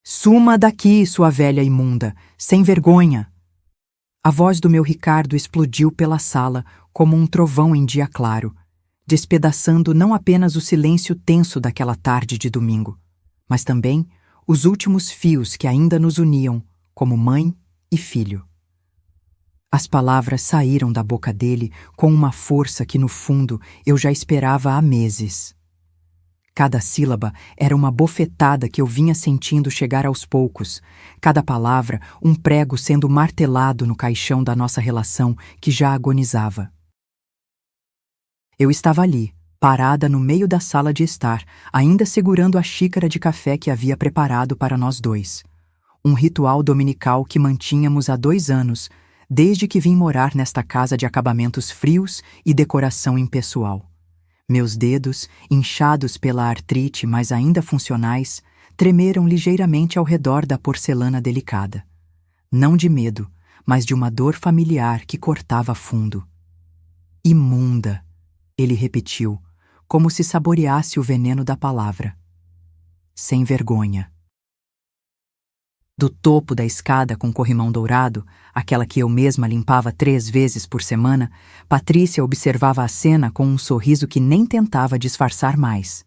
Suma daqui, sua velha imunda, sem vergonha! A voz do meu Ricardo explodiu pela sala como um trovão em dia claro, despedaçando não apenas o silêncio tenso daquela tarde de domingo, mas também os últimos fios que ainda nos uniam como mãe e filho. As palavras saíram da boca dele com uma força que, no fundo, eu já esperava há meses. Cada sílaba era uma bofetada que eu vinha sentindo chegar aos poucos, cada palavra um prego sendo martelado no caixão da nossa relação que já agonizava. Eu estava ali, parada no meio da sala de estar, ainda segurando a xícara de café que havia preparado para nós dois. Um ritual dominical que mantínhamos há 2 anos, desde que vim morar nesta casa de acabamentos frios e decoração impessoal. Meus dedos, inchados pela artrite, mas ainda funcionais, tremeram ligeiramente ao redor da porcelana delicada. Não de medo, mas de uma dor familiar que cortava fundo. Imunda, ele repetiu, como se saboreasse o veneno da palavra. Sem vergonha. Do topo da escada com corrimão dourado, aquela que eu mesma limpava 3 vezes por semana, Patrícia observava a cena com um sorriso que nem tentava disfarçar mais.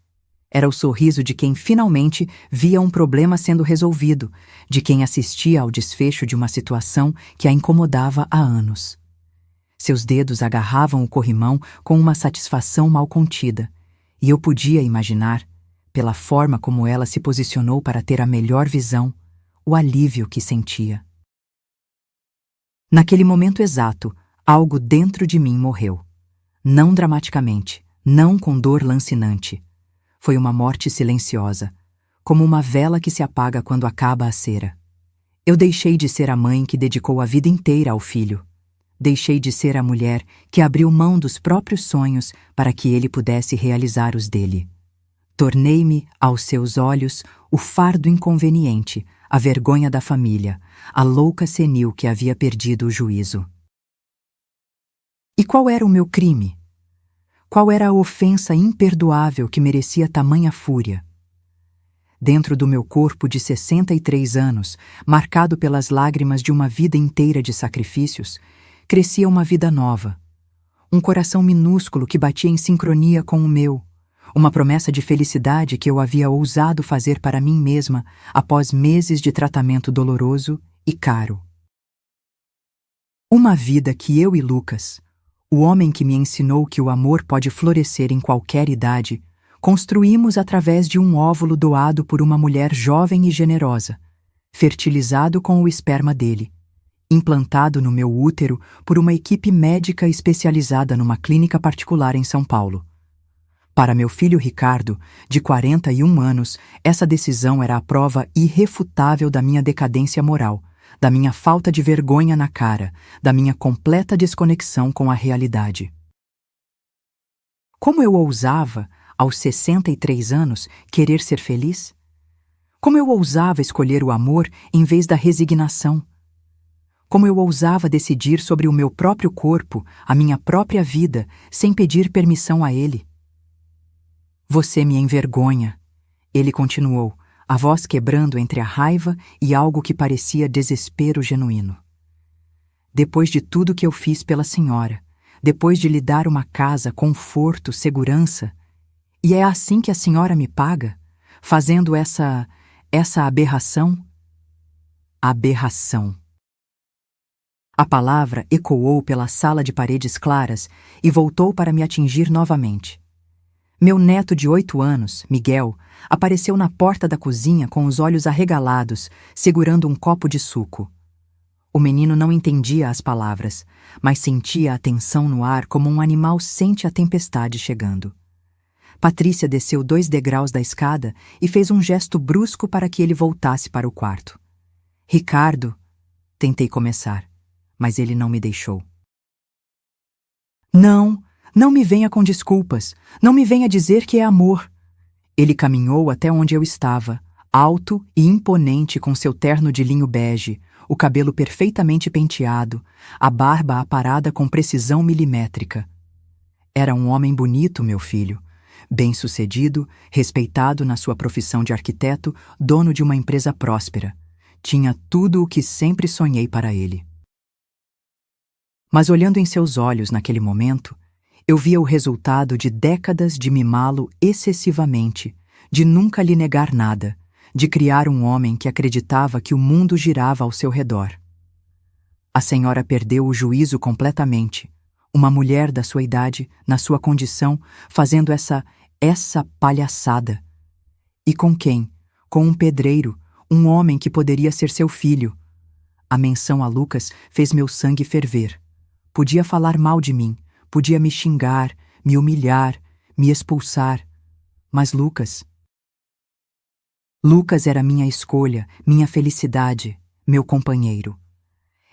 Era o sorriso de quem finalmente via um problema sendo resolvido, de quem assistia ao desfecho de uma situação que a incomodava há anos. Seus dedos agarravam o corrimão com uma satisfação mal contida, e eu podia imaginar, pela forma como ela se posicionou para ter a melhor visão, o alívio que sentia. Naquele momento exato, algo dentro de mim morreu. Não dramaticamente, não com dor lancinante. Foi uma morte silenciosa, como uma vela que se apaga quando acaba a cera. Eu deixei de ser a mãe que dedicou a vida inteira ao filho. Deixei de ser a mulher que abriu mão dos próprios sonhos para que ele pudesse realizar os dele. Tornei-me, aos seus olhos, o fardo inconveniente, a vergonha da família, a louca senil que havia perdido o juízo. E qual era o meu crime? Qual era a ofensa imperdoável que merecia tamanha fúria? Dentro do meu corpo de 63 anos, marcado pelas lágrimas de uma vida inteira de sacrifícios, crescia uma vida nova. Um coração minúsculo que batia em sincronia com o meu, uma promessa de felicidade que eu havia ousado fazer para mim mesma após meses de tratamento doloroso e caro. Uma vida que eu e Lucas, o homem que me ensinou que o amor pode florescer em qualquer idade, construímos através de um óvulo doado por uma mulher jovem e generosa, fertilizado com o esperma dele, implantado no meu útero por uma equipe médica especializada numa clínica particular em São Paulo. Para meu filho Ricardo, de 41 anos, essa decisão era a prova irrefutável da minha decadência moral, da minha falta de vergonha na cara, da minha completa desconexão com a realidade. Como eu ousava, aos 63 anos, querer ser feliz? Como eu ousava escolher o amor em vez da resignação? Como eu ousava decidir sobre o meu próprio corpo, a minha própria vida, sem pedir permissão a ele? Você me envergonha, ele continuou, a voz quebrando entre a raiva e algo que parecia desespero genuíno. Depois de tudo que eu fiz pela senhora, depois de lhe dar uma casa, conforto, segurança, e é assim que a senhora me paga, fazendo essa aberração? Aberração. A palavra ecoou pela sala de paredes claras e voltou para me atingir novamente. Meu neto de 8 anos, Miguel, apareceu na porta da cozinha com os olhos arregalados, segurando um copo de suco. O menino não entendia as palavras, mas sentia a tensão no ar como um animal sente a tempestade chegando. Patrícia desceu 2 degraus da escada e fez um gesto brusco para que ele voltasse para o quarto. Ricardo, tentei começar, mas ele não me deixou. Não me venha com desculpas. Não me venha dizer que é amor. Ele caminhou até onde eu estava, alto e imponente com seu terno de linho bege, o cabelo perfeitamente penteado, a barba aparada com precisão milimétrica. Era um homem bonito, meu filho. Bem-sucedido, respeitado na sua profissão de arquiteto, dono de uma empresa próspera. Tinha tudo o que sempre sonhei para ele. Mas olhando em seus olhos naquele momento, eu via o resultado de décadas de mimá-lo excessivamente, de nunca lhe negar nada, de criar um homem que acreditava que o mundo girava ao seu redor. A senhora perdeu o juízo completamente. Uma mulher da sua idade, na sua condição, fazendo essa palhaçada. E com quem? Com um pedreiro, um homem que poderia ser seu filho. A menção a Lucas fez meu sangue ferver. Podia falar mal de mim, podia me xingar, me humilhar, me expulsar. Mas Lucas era minha escolha, minha felicidade, meu companheiro.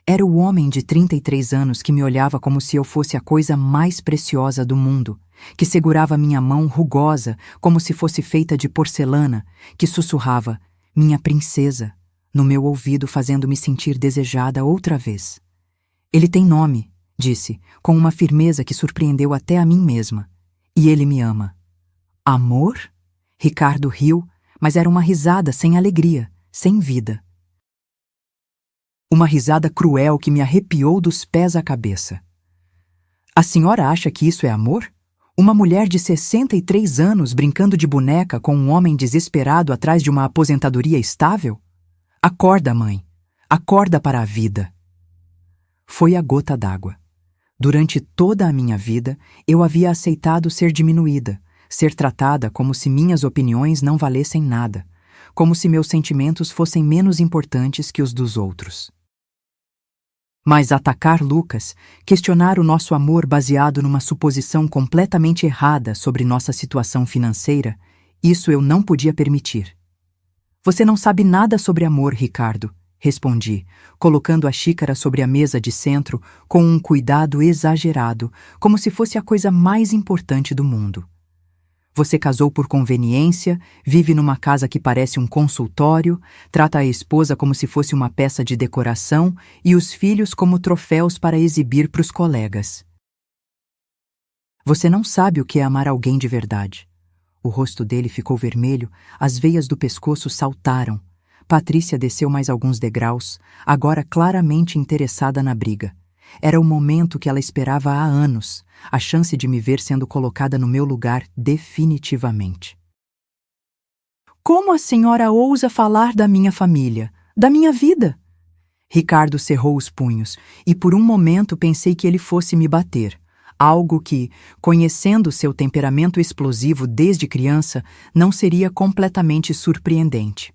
Era o homem de 33 anos que me olhava como se eu fosse a coisa mais preciosa do mundo, que segurava minha mão rugosa como se fosse feita de porcelana, que sussurrava, minha princesa, no meu ouvido fazendo-me sentir desejada outra vez. Ele tem nome, disse, com uma firmeza que surpreendeu até a mim mesma. E ele me ama. Amor? Ricardo riu, mas era uma risada sem alegria, sem vida. Uma risada cruel que me arrepiou dos pés à cabeça. A senhora acha que isso é amor? Uma mulher de 63 anos brincando de boneca com um homem desesperado atrás de uma aposentadoria estável? Acorda, mãe. Acorda para a vida. Foi a gota d'água. Durante toda a minha vida, eu havia aceitado ser diminuída, ser tratada como se minhas opiniões não valessem nada, como se meus sentimentos fossem menos importantes que os dos outros. Mas atacar Lucas, questionar o nosso amor baseado numa suposição completamente errada sobre nossa situação financeira, isso eu não podia permitir. Você não sabe nada sobre amor, Ricardo, respondi, colocando a xícara sobre a mesa de centro com um cuidado exagerado, como se fosse a coisa mais importante do mundo. Você casou por conveniência, vive numa casa que parece um consultório, trata a esposa como se fosse uma peça de decoração e os filhos como troféus para exibir para os colegas. Você não sabe o que é amar alguém de verdade. O rosto dele ficou vermelho, as veias do pescoço saltaram. Patrícia desceu mais alguns degraus, agora claramente interessada na briga. Era o momento que ela esperava há anos, a chance de me ver sendo colocada no meu lugar definitivamente. Como a senhora ousa falar da minha família, da minha vida? Ricardo cerrou os punhos, e por um momento pensei que ele fosse me bater, algo que, conhecendo seu temperamento explosivo desde criança, não seria completamente surpreendente.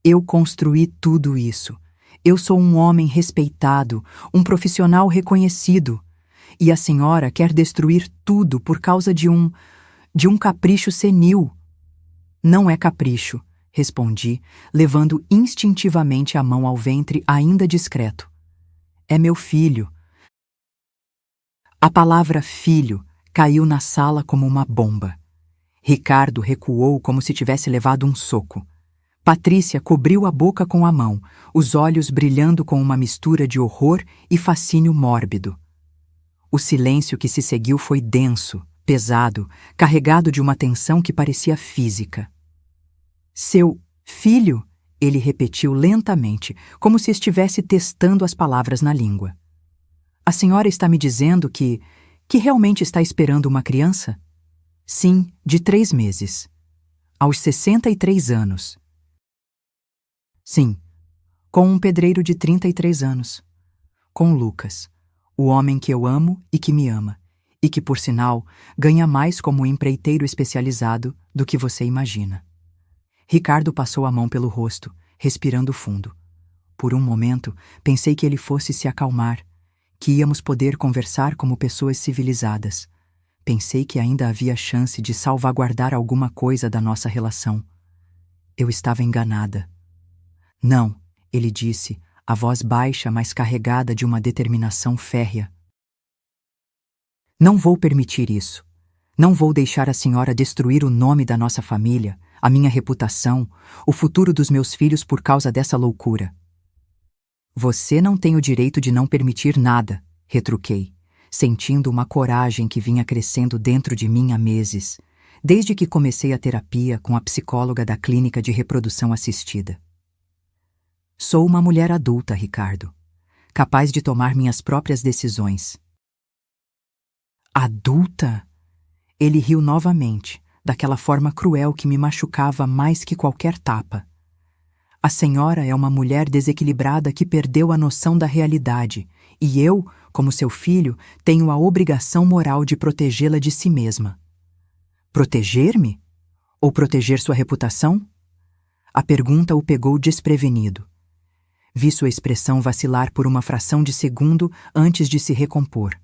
Eu construí tudo isso. Eu sou um homem respeitado, um profissional reconhecido. E a senhora quer destruir tudo por causa de um capricho senil. Não é capricho, respondi, levando instintivamente a mão ao ventre ainda discreto. É meu filho. A palavra filho caiu na sala como uma bomba. Ricardo recuou como se tivesse levado um soco. Patrícia cobriu a boca com a mão, os olhos brilhando com uma mistura de horror e fascínio mórbido. O silêncio que se seguiu foi denso, pesado, carregado de uma tensão que parecia física. Seu filho? Ele repetiu lentamente, como se estivesse testando as palavras na língua. A senhora está me dizendo que realmente está esperando uma criança? Sim, de 3 meses. Aos 63 anos. Sim, com um pedreiro de 33 anos. Com Lucas, o homem que eu amo e que me ama, e que, por sinal, ganha mais como empreiteiro especializado do que você imagina. Ricardo passou a mão pelo rosto, respirando fundo. Por um momento, pensei que ele fosse se acalmar, que íamos poder conversar como pessoas civilizadas. Pensei que ainda havia chance de salvaguardar alguma coisa da nossa relação. Eu estava enganada. Não, ele disse, a voz baixa, mas carregada de uma determinação férrea. Não vou permitir isso. Não vou deixar a senhora destruir o nome da nossa família, a minha reputação, o futuro dos meus filhos por causa dessa loucura. Você não tem o direito de não permitir nada, retruquei, sentindo uma coragem que vinha crescendo dentro de mim há meses. desde que comecei a terapia com a psicóloga da clínica de reprodução assistida. Sou uma mulher adulta, Ricardo, capaz de tomar minhas próprias decisões. Adulta? Ele riu novamente, daquela forma cruel que me machucava mais que qualquer tapa. A senhora é uma mulher desequilibrada que perdeu a noção da realidade, e eu, como seu filho, tenho a obrigação moral de protegê-la de si mesma. Proteger-me? Ou proteger sua reputação? A pergunta o pegou desprevenido. Vi sua expressão vacilar por uma fração de segundo antes de se recompor.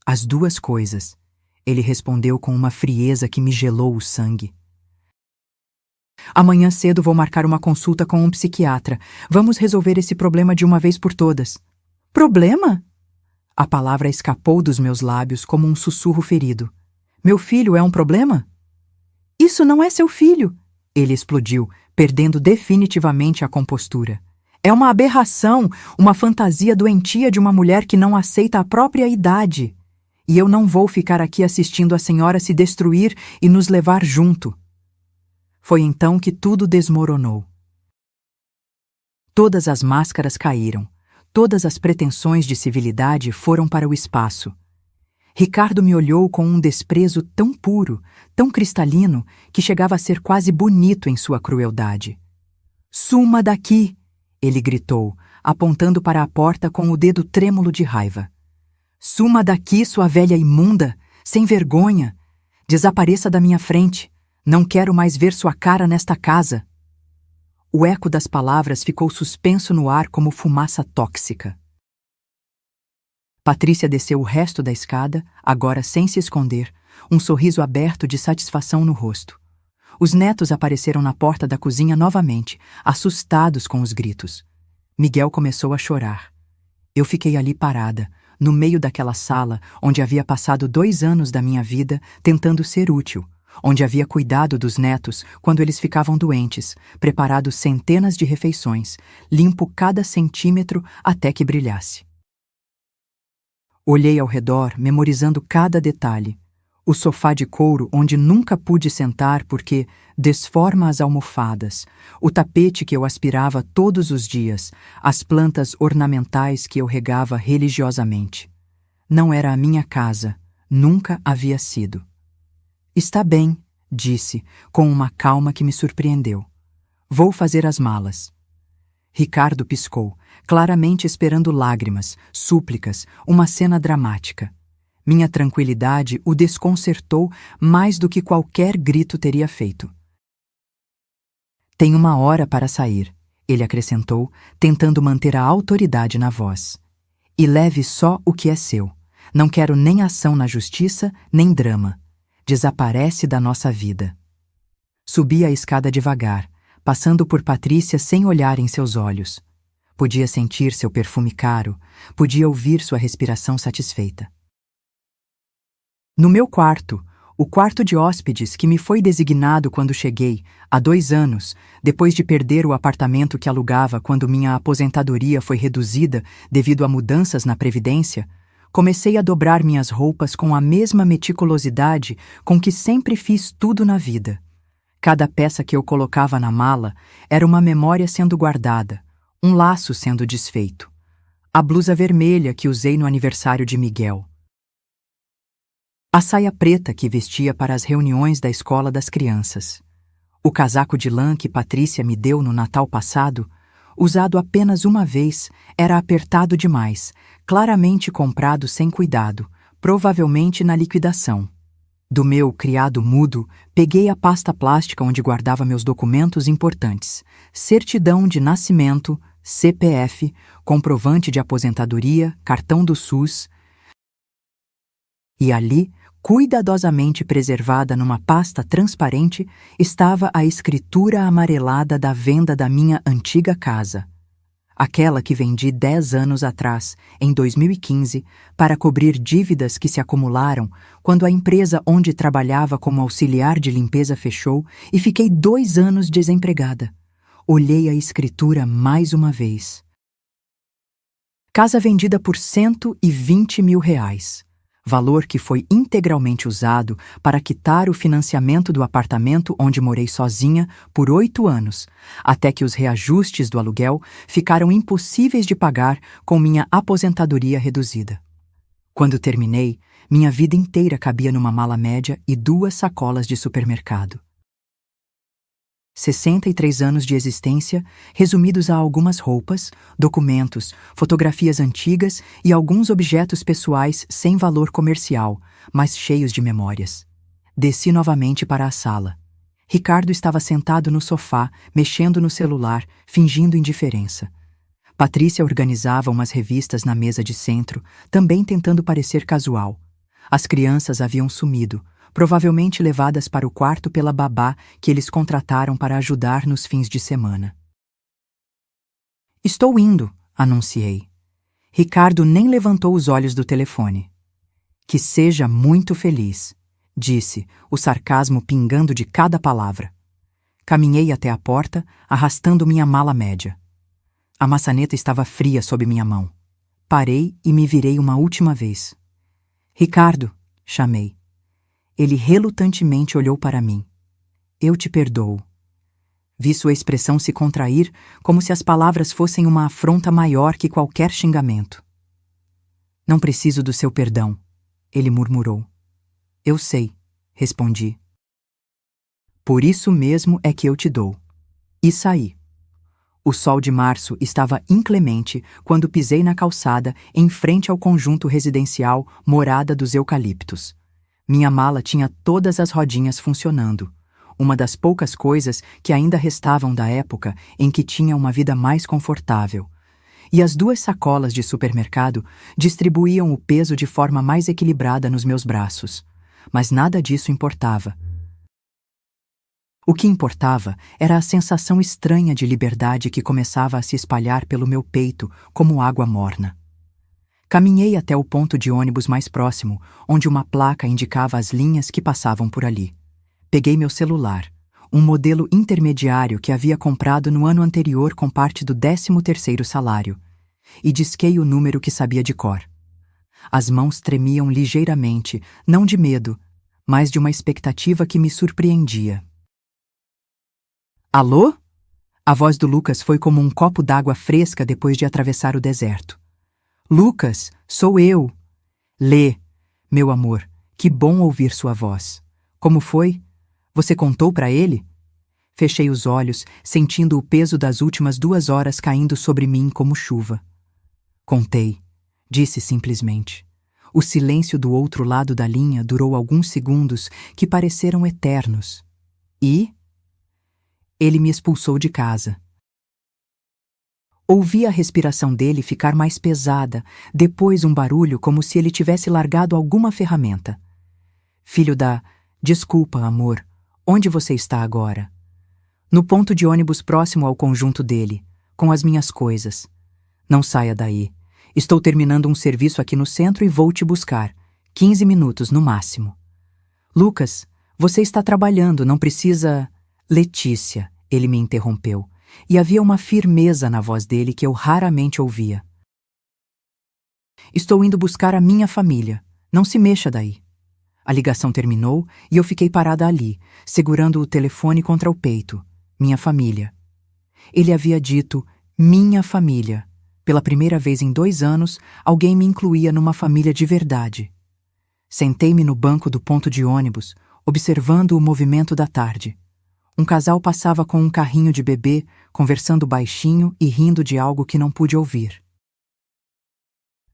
As duas coisas, ele respondeu com uma frieza que me gelou o sangue. Amanhã cedo vou marcar uma consulta com um psiquiatra. Vamos resolver esse problema de uma vez por todas. Problema? A palavra escapou dos meus lábios como um sussurro ferido. Meu filho é um problema? Isso não é seu filho! Ele explodiu, perdendo definitivamente a compostura. É uma aberração, uma fantasia doentia de uma mulher que não aceita a própria idade. E eu não vou ficar aqui assistindo a senhora se destruir e nos levar junto. Foi então que tudo desmoronou. Todas as máscaras caíram, todas as pretensões de civilidade foram para o espaço. Ricardo me olhou com um desprezo tão puro, tão cristalino, que chegava a ser quase bonito em sua crueldade. Suma daqui! Ele gritou, apontando para a porta com o dedo trêmulo de raiva. Suma daqui, sua velha imunda, sem vergonha! Desapareça da minha frente! Não quero mais ver sua cara nesta casa. O eco das palavras ficou suspenso no ar como fumaça tóxica. Patrícia desceu o resto da escada, agora sem se esconder, um sorriso aberto de satisfação no rosto. Os netos apareceram na porta da cozinha novamente, assustados com os gritos. Miguel começou a chorar. Eu fiquei ali parada, no meio daquela sala onde havia passado 2 anos da minha vida tentando ser útil, onde havia cuidado dos netos quando eles ficavam doentes, preparado centenas de refeições, limpo cada centímetro até que brilhasse. Olhei ao redor, memorizando cada detalhe. O sofá de couro onde nunca pude sentar porque desforma as almofadas, o tapete que eu aspirava todos os dias, as plantas ornamentais que eu regava religiosamente. Não era a minha casa, nunca havia sido. Está bem, disse, com uma calma que me surpreendeu. Vou fazer as malas. Ricardo piscou, claramente esperando lágrimas, súplicas, uma cena dramática. Minha tranquilidade o desconcertou mais do que qualquer grito teria feito. Tem 1 hora para sair, ele acrescentou, tentando manter a autoridade na voz. E leve só o que é seu. Não quero nem ação na justiça, nem drama. Desaparece da nossa vida. Subi a escada devagar, passando por Patrícia sem olhar em seus olhos. Podia sentir seu perfume caro, podia ouvir sua respiração satisfeita. No meu quarto, o quarto de hóspedes que me foi designado quando cheguei, há 2 anos, depois de perder o apartamento que alugava quando minha aposentadoria foi reduzida devido a mudanças na Previdência, comecei a dobrar minhas roupas com a mesma meticulosidade com que sempre fiz tudo na vida. Cada peça que eu colocava na mala era uma memória sendo guardada, um laço sendo desfeito. A blusa vermelha que usei no aniversário de Miguel. A saia preta que vestia para as reuniões da escola das crianças. O casaco de lã que Patrícia me deu no Natal passado, usado apenas uma vez, era apertado demais, claramente comprado sem cuidado, provavelmente na liquidação. Do meu criado mudo, peguei a pasta plástica onde guardava meus documentos importantes, certidão de nascimento, CPF, comprovante de aposentadoria, cartão do SUS. E ali, cuidadosamente preservada numa pasta transparente, estava a escritura amarelada da venda da minha antiga casa. Aquela que vendi 10 anos atrás, em 2015, para cobrir dívidas que se acumularam quando a empresa onde trabalhava como auxiliar de limpeza fechou e fiquei 2 anos desempregada. Olhei a escritura mais uma vez. Casa vendida por R$ 120 mil. valor que foi integralmente usado para quitar o financiamento do apartamento onde morei sozinha por 8 anos, até que os reajustes do aluguel ficaram impossíveis de pagar com minha aposentadoria reduzida. Quando terminei, minha vida inteira cabia numa mala média e 2 sacolas de supermercado. 63 anos de existência, resumidos a algumas roupas, documentos, fotografias antigas e alguns objetos pessoais sem valor comercial, mas cheios de memórias. Desci novamente para a sala. Ricardo estava sentado no sofá, mexendo no celular, fingindo indiferença. Patrícia organizava umas revistas na mesa de centro, também tentando parecer casual. As crianças haviam sumido, provavelmente levadas para o quarto pela babá que eles contrataram para ajudar nos fins de semana. "Estou indo", anunciei. Ricardo nem levantou os olhos do telefone. "Que seja muito feliz", disse, o sarcasmo pingando de cada palavra. Caminhei até a porta, arrastando minha mala média. A maçaneta estava fria sob minha mão. Parei e me virei uma última vez. "Ricardo", chamei. Ele relutantemente olhou para mim. "Eu te perdoo." Vi sua expressão se contrair, como se as palavras fossem uma afronta maior que qualquer xingamento. "Não preciso do seu perdão", ele murmurou. "Eu sei", respondi. "Por isso mesmo é que eu te dou." E saí. O sol de março estava inclemente quando pisei na calçada em frente ao conjunto residencial Morada dos Eucaliptos. Minha mala tinha todas as rodinhas funcionando, uma das poucas coisas que ainda restavam da época em que tinha uma vida mais confortável. E as 2 sacolas de supermercado distribuíam o peso de forma mais equilibrada nos meus braços. Mas nada disso importava. O que importava era a sensação estranha de liberdade que começava a se espalhar pelo meu peito como água morna. Caminhei até o ponto de ônibus mais próximo, onde uma placa indicava as linhas que passavam por ali. Peguei meu celular, um modelo intermediário que havia comprado no ano anterior com parte do 13º salário, e disquei o número que sabia de cor. As mãos tremiam ligeiramente, não de medo, mas de uma expectativa que me surpreendia. "Alô?" A voz do Lucas foi como um copo d'água fresca depois de atravessar o deserto. "Lucas, sou eu." "Lê, meu amor, que bom ouvir sua voz. Como foi? Você contou para ele?" Fechei os olhos, sentindo o peso das últimas 2 horas caindo sobre mim como chuva. "Contei", disse simplesmente. O silêncio do outro lado da linha durou alguns segundos que pareceram eternos. "E?" "Ele me expulsou de casa." Ouvi a respiração dele ficar mais pesada, depois um barulho como se ele tivesse largado alguma ferramenta. "Filho da... Desculpa, amor. Onde você está agora?" "No ponto de ônibus próximo ao conjunto dele, com as minhas coisas." "Não saia daí. Estou terminando um serviço aqui no centro e vou te buscar. 15 minutos no máximo." "Lucas, você está trabalhando, não precisa..." "Letícia", ele me interrompeu, e havia uma firmeza na voz dele que eu raramente ouvia. "Estou indo buscar a minha família. Não se mexa daí." A ligação terminou e eu fiquei parada ali, segurando o telefone contra o peito. Minha família. Ele havia dito minha família. Pela primeira vez em 2 anos, alguém me incluía numa família de verdade. Sentei-me no banco do ponto de ônibus, observando o movimento da tarde. Um casal passava com um carrinho de bebê, conversando baixinho e rindo de algo que não pude ouvir.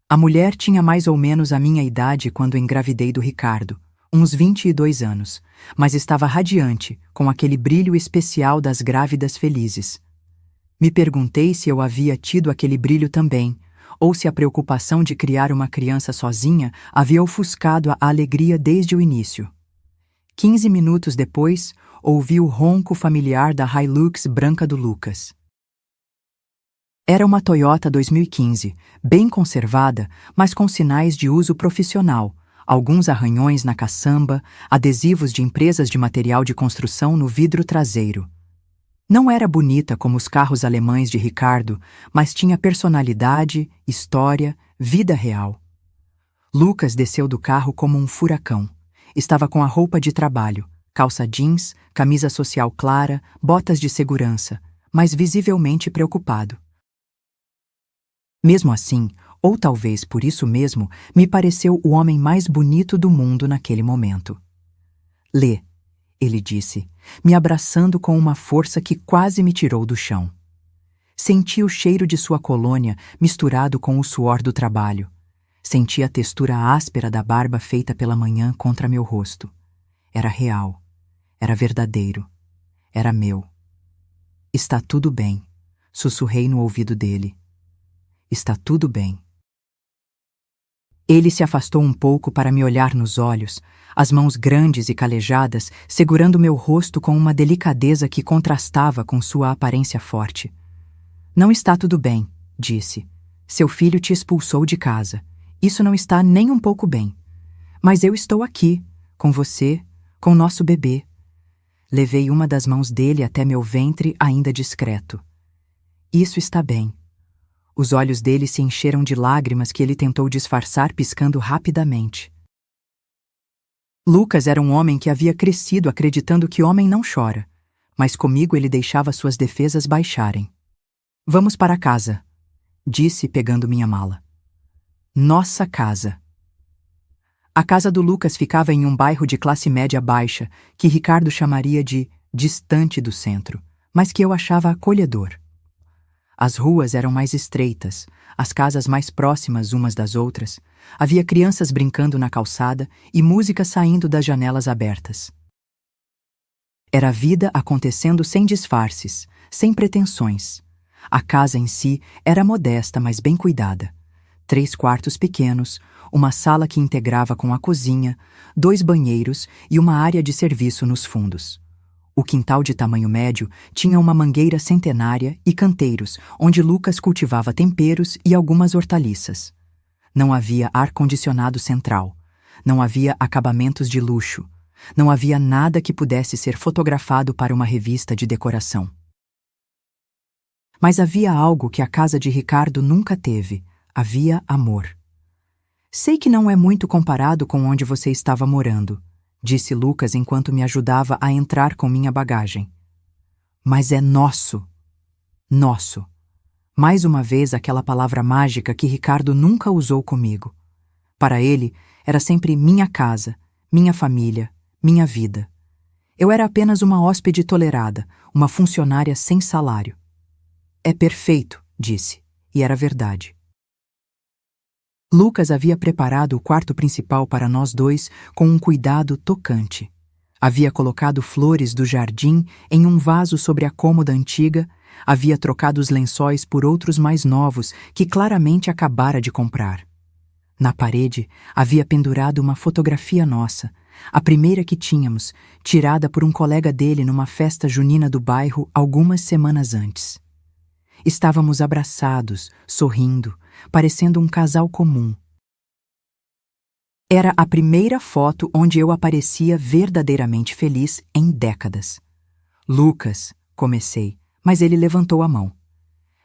A mulher tinha mais ou menos a minha idade quando engravidei do Ricardo, uns 22 anos, mas estava radiante, com aquele brilho especial das grávidas felizes. Me perguntei se eu havia tido aquele brilho também, ou se a preocupação de criar uma criança sozinha havia ofuscado a alegria desde o início. 15 minutos depois, ouvi o ronco familiar da Hilux branca do Lucas. Era uma Toyota 2015, bem conservada, mas com sinais de uso profissional, alguns arranhões na caçamba, adesivos de empresas de material de construção no vidro traseiro. Não era bonita como os carros alemães de Ricardo, mas tinha personalidade, história, vida real. Lucas desceu do carro como um furacão. Estava com a roupa de trabalho, calça jeans, camisa social clara, botas de segurança, mas visivelmente preocupado. Mesmo assim, ou talvez por isso mesmo, me pareceu o homem mais bonito do mundo naquele momento. Lê, ele disse, me abraçando com uma força que quase me tirou do chão. Senti o cheiro de sua colônia misturado com o suor do trabalho. Senti a textura áspera da barba feita pela manhã contra meu rosto. Era real. Era verdadeiro. Era meu. Está tudo bem, sussurrei no ouvido dele. Está tudo bem. Ele se afastou um pouco para me olhar nos olhos, as mãos grandes e calejadas segurando meu rosto com uma delicadeza que contrastava com sua aparência forte. Não está tudo bem, disse. Seu filho te expulsou de casa. Isso não está nem um pouco bem. Mas eu estou aqui, com você, com nosso bebê. Levei uma das mãos dele até meu ventre ainda discreto. Isso está bem. Os olhos dele se encheram de lágrimas que ele tentou disfarçar piscando rapidamente. Lucas era um homem que havia crescido acreditando que homem não chora, mas comigo ele deixava suas defesas baixarem. Vamos para casa, disse pegando minha mala. Nossa casa. A casa do Lucas ficava em um bairro de classe média baixa, que Ricardo chamaria de distante do centro, mas que eu achava acolhedor. As ruas eram mais estreitas, as casas mais próximas umas das outras, havia crianças brincando na calçada e música saindo das janelas abertas. Era a vida acontecendo sem disfarces, sem pretensões. A casa em si era modesta, mas bem cuidada. 3 quartos pequenos, uma sala que integrava com a cozinha, 2 banheiros e uma área de serviço nos fundos. O quintal de tamanho médio tinha uma mangueira centenária e canteiros, onde Lucas cultivava temperos e algumas hortaliças. Não havia ar-condicionado central. Não havia acabamentos de luxo. Não havia nada que pudesse ser fotografado para uma revista de decoração. Mas havia algo que a casa de Ricardo nunca teve. Havia amor. Sei que não é muito comparado com onde você estava morando, disse Lucas enquanto me ajudava a entrar com minha bagagem. Mas é nosso. Nosso. Mais uma vez aquela palavra mágica que Ricardo nunca usou comigo. Para ele, era sempre minha casa, minha família, minha vida. Eu era apenas uma hóspede tolerada, uma funcionária sem salário. É perfeito, disse, e era verdade. Lucas havia preparado o quarto principal para nós dois com um cuidado tocante. Havia colocado flores do jardim em um vaso sobre a cômoda antiga, havia trocado os lençóis por outros mais novos que claramente acabara de comprar. Na parede havia pendurado uma fotografia nossa, a primeira que tínhamos, tirada por um colega dele numa festa junina do bairro algumas semanas antes. Estávamos abraçados, sorrindo, parecendo um casal comum. Era a primeira foto onde eu aparecia verdadeiramente feliz em décadas. Lucas, comecei, mas ele levantou a mão.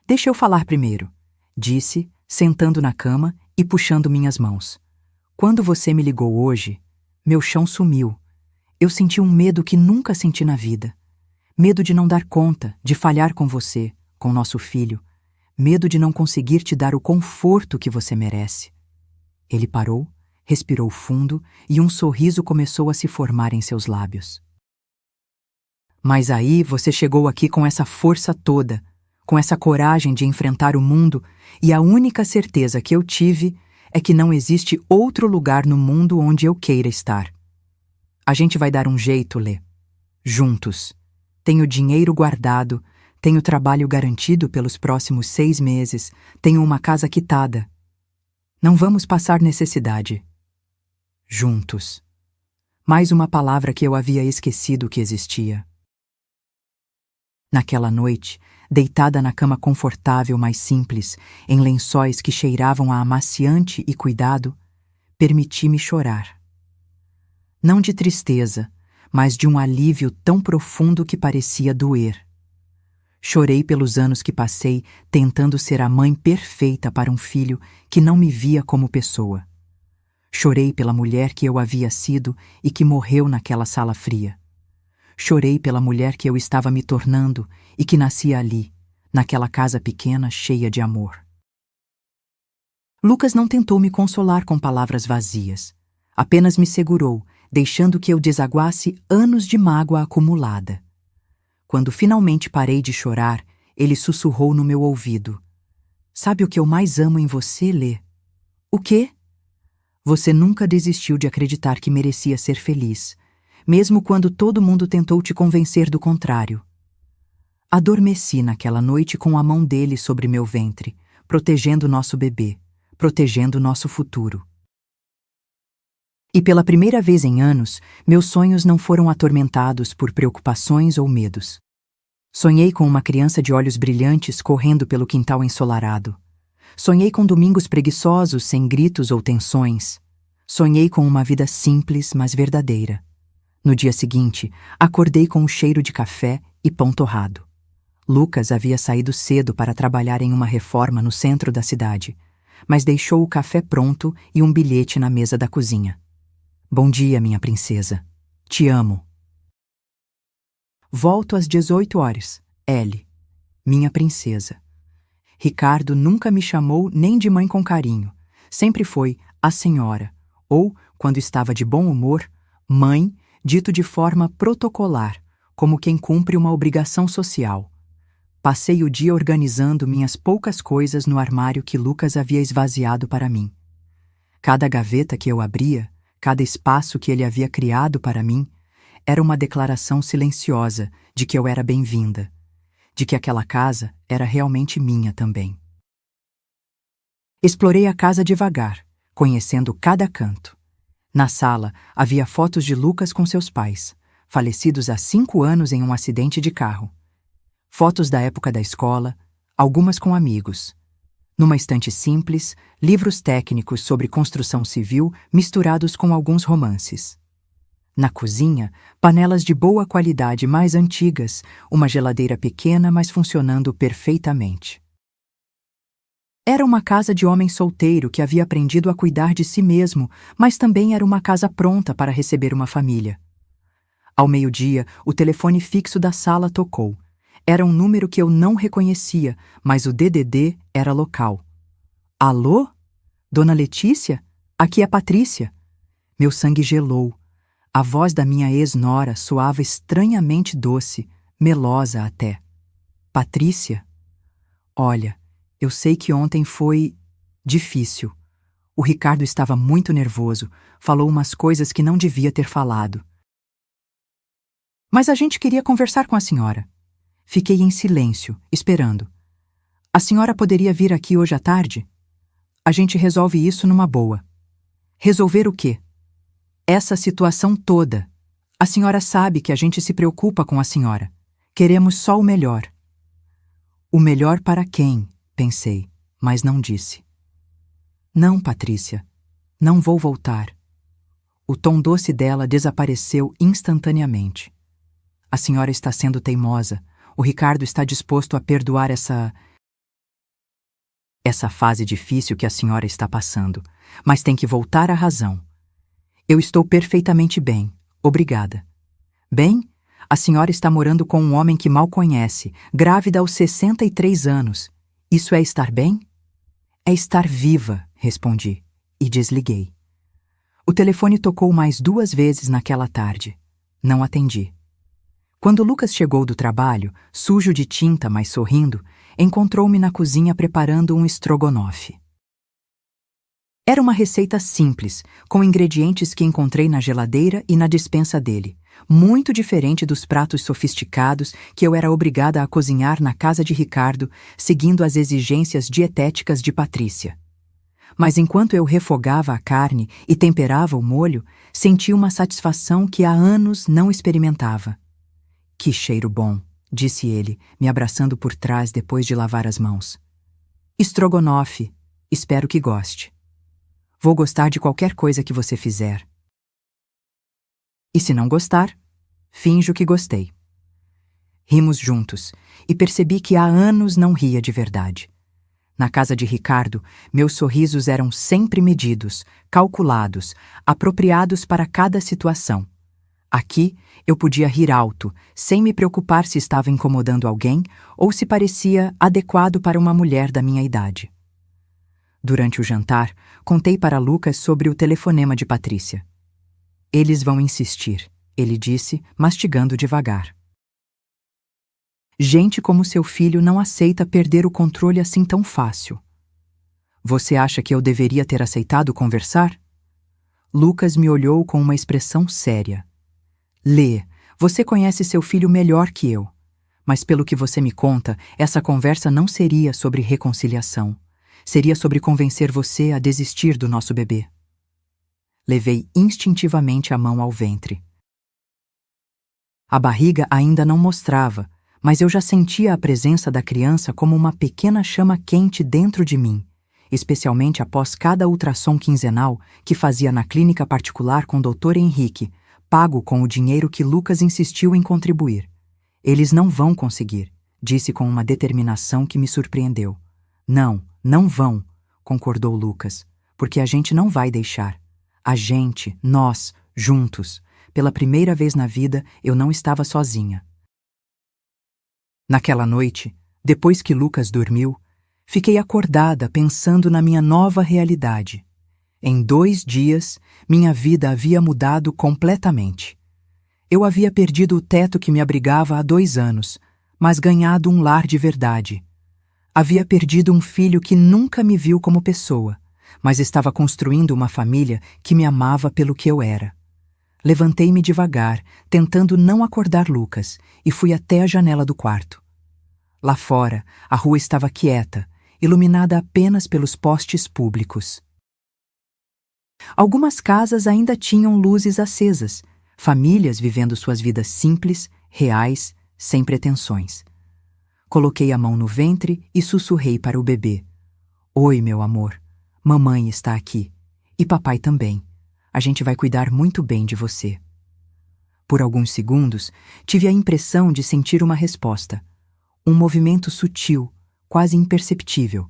Deixa eu falar primeiro, disse, sentando na cama e puxando minhas mãos. Quando você me ligou hoje, meu chão sumiu. Eu senti um medo que nunca senti na vida. Medo de não dar conta, de falhar com você, com nosso filho. Medo de não conseguir te dar o conforto que você merece. Ele parou, respirou fundo e um sorriso começou a se formar em seus lábios. Mas aí você chegou aqui com essa força toda, com essa coragem de enfrentar o mundo, e a única certeza que eu tive é que não existe outro lugar no mundo onde eu queira estar. A gente vai dar um jeito, Lê. Juntos. Tenho dinheiro guardado, tenho trabalho garantido pelos próximos 6 meses, tenho uma casa quitada. Não vamos passar necessidade. Juntos. Mais uma palavra que eu havia esquecido que existia. Naquela noite, deitada na cama confortável mais simples, em lençóis que cheiravam a amaciante e cuidado, permiti-me chorar. Não de tristeza, mas de um alívio tão profundo que parecia doer. Chorei pelos anos que passei tentando ser a mãe perfeita para um filho que não me via como pessoa. Chorei pela mulher que eu havia sido e que morreu naquela sala fria. Chorei pela mulher que eu estava me tornando e que nascia ali, naquela casa pequena cheia de amor. Lucas não tentou me consolar com palavras vazias. Apenas me segurou, deixando que eu desaguasse anos de mágoa acumulada. Quando finalmente parei de chorar, ele sussurrou no meu ouvido: "Sabe o que eu mais amo em você, Lê?" "O quê?" "Você nunca desistiu de acreditar que merecia ser feliz, mesmo quando todo mundo tentou te convencer do contrário." Adormeci naquela noite com a mão dele sobre meu ventre, protegendo nosso bebê, protegendo nosso futuro. E pela primeira vez em anos, meus sonhos não foram atormentados por preocupações ou medos. Sonhei com uma criança de olhos brilhantes correndo pelo quintal ensolarado. Sonhei com domingos preguiçosos sem gritos ou tensões. Sonhei com uma vida simples, mas verdadeira. No dia seguinte, acordei com o cheiro de café e pão torrado. Lucas havia saído cedo para trabalhar em uma reforma no centro da cidade, mas deixou o café pronto e um bilhete na mesa da cozinha. "Bom dia, minha princesa. Te amo. Volto às 18 horas. L. Minha princesa." Ricardo nunca me chamou nem de mãe com carinho. Sempre foi a senhora, ou, quando estava de bom humor, mãe, dito de forma protocolar, como quem cumpre uma obrigação social. Passei o dia organizando minhas poucas coisas no armário que Lucas havia esvaziado para mim. Cada gaveta que eu abria, cada espaço que ele havia criado para mim, era uma declaração silenciosa de que eu era bem-vinda, de que aquela casa era realmente minha também. Explorei a casa devagar, conhecendo cada canto. Na sala havia fotos de Lucas com seus pais, falecidos há 5 anos em um acidente de carro. Fotos da época da escola, algumas com amigos. Numa estante simples, livros técnicos sobre construção civil misturados com alguns romances. Na cozinha, panelas de boa qualidade mais antigas, uma geladeira pequena mas funcionando perfeitamente. Era uma casa de homem solteiro que havia aprendido a cuidar de si mesmo, mas também era uma casa pronta para receber uma família. Ao meio-dia, o telefone fixo da sala tocou. Era um número que eu não reconhecia, mas o DDD era local. "Alô? Dona Letícia? Aqui é Patrícia." Meu sangue gelou. A voz da minha ex-nora soava estranhamente doce, melosa até. "Patrícia? Olha, eu sei que ontem foi difícil. O Ricardo estava muito nervoso, falou umas coisas que não devia ter falado. Mas a gente queria conversar com a senhora." Fiquei em silêncio, esperando. "A senhora poderia vir aqui hoje à tarde? A gente resolve isso numa boa." "Resolver o quê?" "Essa situação toda. A senhora sabe que a gente se preocupa com a senhora. Queremos só o melhor." "O melhor para quem?" pensei, mas não disse. "Não, Patrícia. Não vou voltar." O tom doce dela desapareceu instantaneamente. "A senhora está sendo teimosa. O Ricardo está disposto a perdoar essa fase difícil que a senhora está passando, mas tem que voltar à razão. Eu estou perfeitamente bem, obrigada." "Bem? A senhora está morando com um homem que mal conhece, grávida aos 63 anos. Isso é estar bem?" "É estar viva", respondi, e desliguei. O telefone tocou mais 2 vezes naquela tarde. Não atendi. Quando Lucas chegou do trabalho, sujo de tinta, mas sorrindo, encontrou-me na cozinha preparando um estrogonofe. Era uma receita simples, com ingredientes que encontrei na geladeira e na despensa dele, muito diferente dos pratos sofisticados que eu era obrigada a cozinhar na casa de Ricardo, seguindo as exigências dietéticas de Patrícia. Mas enquanto eu refogava a carne e temperava o molho, senti uma satisfação que há anos não experimentava. "Que cheiro bom", disse ele, me abraçando por trás depois de lavar as mãos. "Estrogonofe. Espero que goste." "Vou gostar de qualquer coisa que você fizer." "E se não gostar, finjo que gostei." Rimos juntos, e percebi que há anos não ria de verdade. Na casa de Ricardo, meus sorrisos eram sempre medidos, calculados, apropriados para cada situação. Aqui, eu podia rir alto, sem me preocupar se estava incomodando alguém ou se parecia adequado para uma mulher da minha idade. Durante o jantar, contei para Lucas sobre o telefonema de Patrícia. Eles vão insistir, ele disse, mastigando devagar. Gente como seu filho não aceita perder o controle assim tão fácil. Você acha que eu deveria ter aceitado conversar? Lucas me olhou com uma expressão séria. Lê, você conhece seu filho melhor que eu. Mas pelo que você me conta, essa conversa não seria sobre reconciliação. Seria sobre convencer você a desistir do nosso bebê. Levei instintivamente a mão ao ventre. A barriga ainda não mostrava, mas eu já sentia a presença da criança como uma pequena chama quente dentro de mim, especialmente após cada ultrassom quinzenal que fazia na clínica particular com o Dr. Henrique, pago com o dinheiro que Lucas insistiu em contribuir. Eles não vão conseguir, disse com uma determinação que me surpreendeu. Não vão, concordou Lucas, porque a gente não vai deixar. A gente, nós, juntos. Pela primeira vez na vida, eu não estava sozinha. Naquela noite, depois que Lucas dormiu, fiquei acordada pensando na minha nova realidade. Em 2 dias, minha vida havia mudado completamente. Eu havia perdido o teto que me abrigava há 2 anos, mas ganhado um lar de verdade. Havia perdido um filho que nunca me viu como pessoa, mas estava construindo uma família que me amava pelo que eu era. Levantei-me devagar, tentando não acordar Lucas, e fui até a janela do quarto. Lá fora, a rua estava quieta, iluminada apenas pelos postes públicos. Algumas casas ainda tinham luzes acesas, famílias vivendo suas vidas simples, reais, sem pretensões. Coloquei a mão no ventre e sussurrei para o bebê. Oi, meu amor. Mamãe está aqui. E papai também. A gente vai cuidar muito bem de você. Por alguns segundos, tive a impressão de sentir uma resposta. Um movimento sutil, quase imperceptível.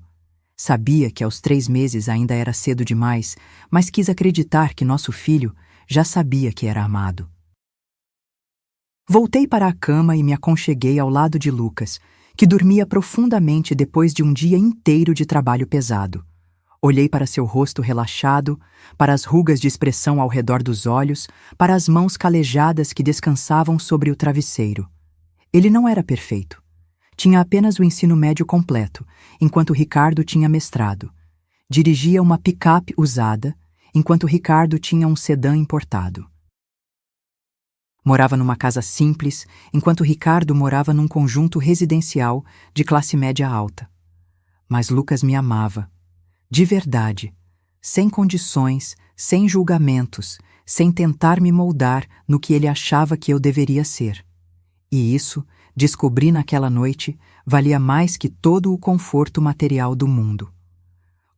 Sabia que aos 3 meses ainda era cedo demais, mas quis acreditar que nosso filho já sabia que era amado. Voltei para a cama e me aconcheguei ao lado de Lucas, que dormia profundamente depois de um dia inteiro de trabalho pesado. Olhei para seu rosto relaxado, para as rugas de expressão ao redor dos olhos, para as mãos calejadas que descansavam sobre o travesseiro. Ele não era perfeito. Tinha apenas o ensino médio completo, enquanto Ricardo tinha mestrado. Dirigia uma picape usada, enquanto Ricardo tinha um sedã importado. Morava numa casa simples, enquanto Ricardo morava num conjunto residencial de classe média alta. Mas Lucas me amava. De verdade, sem condições, sem julgamentos, sem tentar me moldar no que ele achava que eu deveria ser. E isso, descobri naquela noite, valia mais que todo o conforto material do mundo.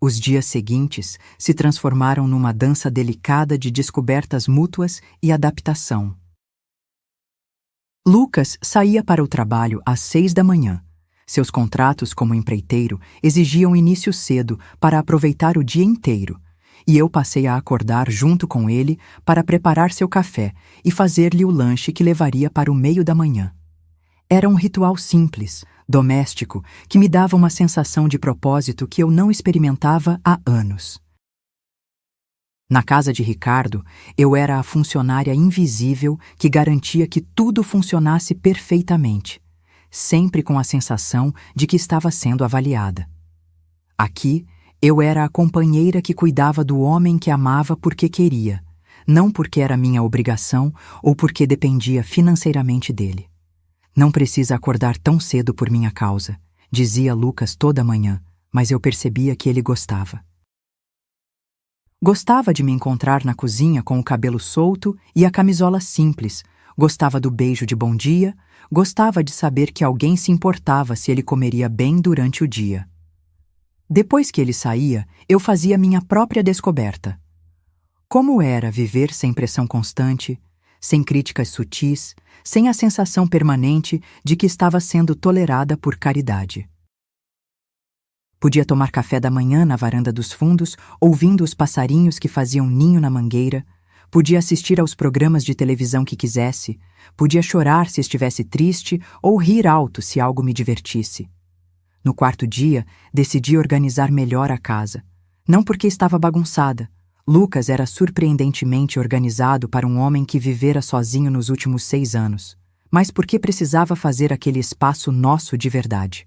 Os dias seguintes se transformaram numa dança delicada de descobertas mútuas e adaptação. Lucas saía para o trabalho às 6 da manhã. Seus contratos como empreiteiro exigiam início cedo para aproveitar o dia inteiro, e eu passei a acordar junto com ele para preparar seu café e fazer-lhe o lanche que levaria para o meio da manhã. Era um ritual simples, doméstico, que me dava uma sensação de propósito que eu não experimentava há anos. Na casa de Ricardo, eu era a funcionária invisível que garantia que tudo funcionasse perfeitamente, sempre com a sensação de que estava sendo avaliada. Aqui, eu era a companheira que cuidava do homem que amava porque queria, não porque era minha obrigação ou porque dependia financeiramente dele. Não precisa acordar tão cedo por minha causa, dizia Lucas toda manhã, mas eu percebia que ele gostava. Gostava de me encontrar na cozinha com o cabelo solto e a camisola simples, gostava do beijo de bom dia, gostava de saber que alguém se importava se ele comeria bem durante o dia. Depois que ele saía, eu fazia minha própria descoberta. Como era viver sem pressão constante, sem críticas sutis, sem a sensação permanente de que estava sendo tolerada por caridade. Podia tomar café da manhã na varanda dos fundos, ouvindo os passarinhos que faziam ninho na mangueira. Podia assistir aos programas de televisão que quisesse. Podia chorar se estivesse triste ou rir alto se algo me divertisse. No quarto dia, decidi organizar melhor a casa. Não porque estava bagunçada. Lucas era surpreendentemente organizado para um homem que vivera sozinho nos últimos 6 anos, mas porque precisava fazer aquele espaço nosso de verdade.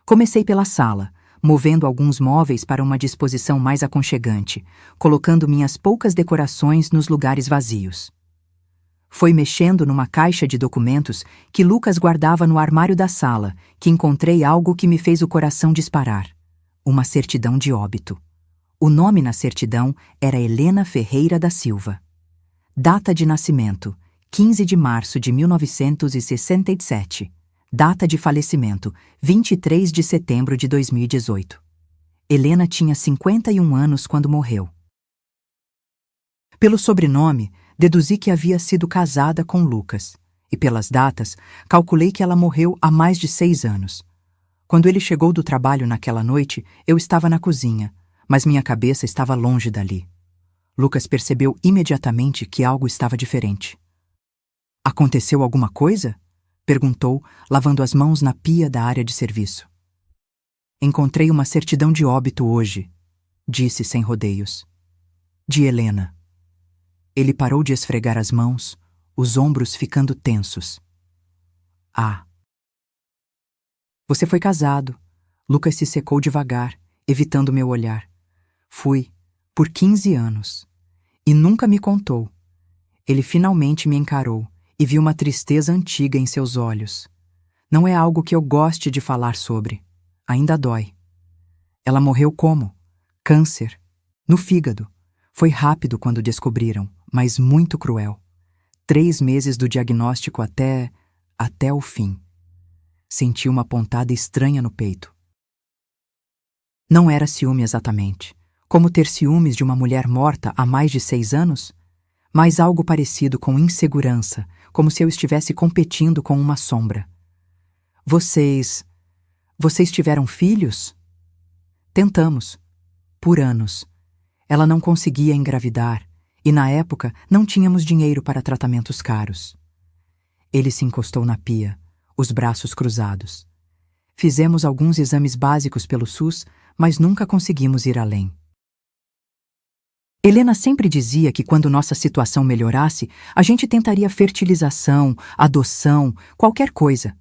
Comecei pela sala, movendo alguns móveis para uma disposição mais aconchegante, colocando minhas poucas decorações nos lugares vazios. Foi mexendo numa caixa de documentos que Lucas guardava no armário da sala que encontrei algo que me fez o coração disparar: uma certidão de óbito. O nome na certidão era Helena Ferreira da Silva. Data de nascimento: 15 de março de 1967. Data de falecimento: 23 de setembro de 2018. Helena tinha 51 anos quando morreu. Pelo sobrenome, deduzi que havia sido casada com Lucas, e pelas datas, calculei que ela morreu há mais de 6 anos. Quando ele chegou do trabalho naquela noite, eu estava na cozinha, mas minha cabeça estava longe dali. Lucas percebeu imediatamente que algo estava diferente. "Aconteceu alguma coisa?" perguntou, lavando as mãos na pia da área de serviço. "Encontrei uma certidão de óbito hoje", disse sem rodeios. "De Helena." Ele parou de esfregar as mãos, os ombros ficando tensos. "Ah." "Você foi casado." Lucas se secou devagar, evitando meu olhar. "Fui, por 15 anos. E nunca me contou." Ele finalmente me encarou e vi uma tristeza antiga em seus olhos. "Não é algo que eu goste de falar sobre. Ainda dói." "Ela morreu como?" "Câncer. No fígado. Foi rápido quando descobriram, mas muito cruel. 3 meses do diagnóstico até o fim." Senti uma pontada estranha no peito. Não era ciúme exatamente. Como ter ciúmes de uma mulher morta há mais de 6 anos? Mas algo parecido com insegurança, como se eu estivesse competindo com uma sombra. Vocês tiveram filhos?" "Tentamos. Por anos. Ela não conseguia engravidar, e na época não tínhamos dinheiro para tratamentos caros." Ele se encostou na pia, os braços cruzados. "Fizemos alguns exames básicos pelo SUS, mas nunca conseguimos ir além." Helena sempre dizia que quando nossa situação melhorasse, a gente tentaria fertilização, adoção, qualquer coisa.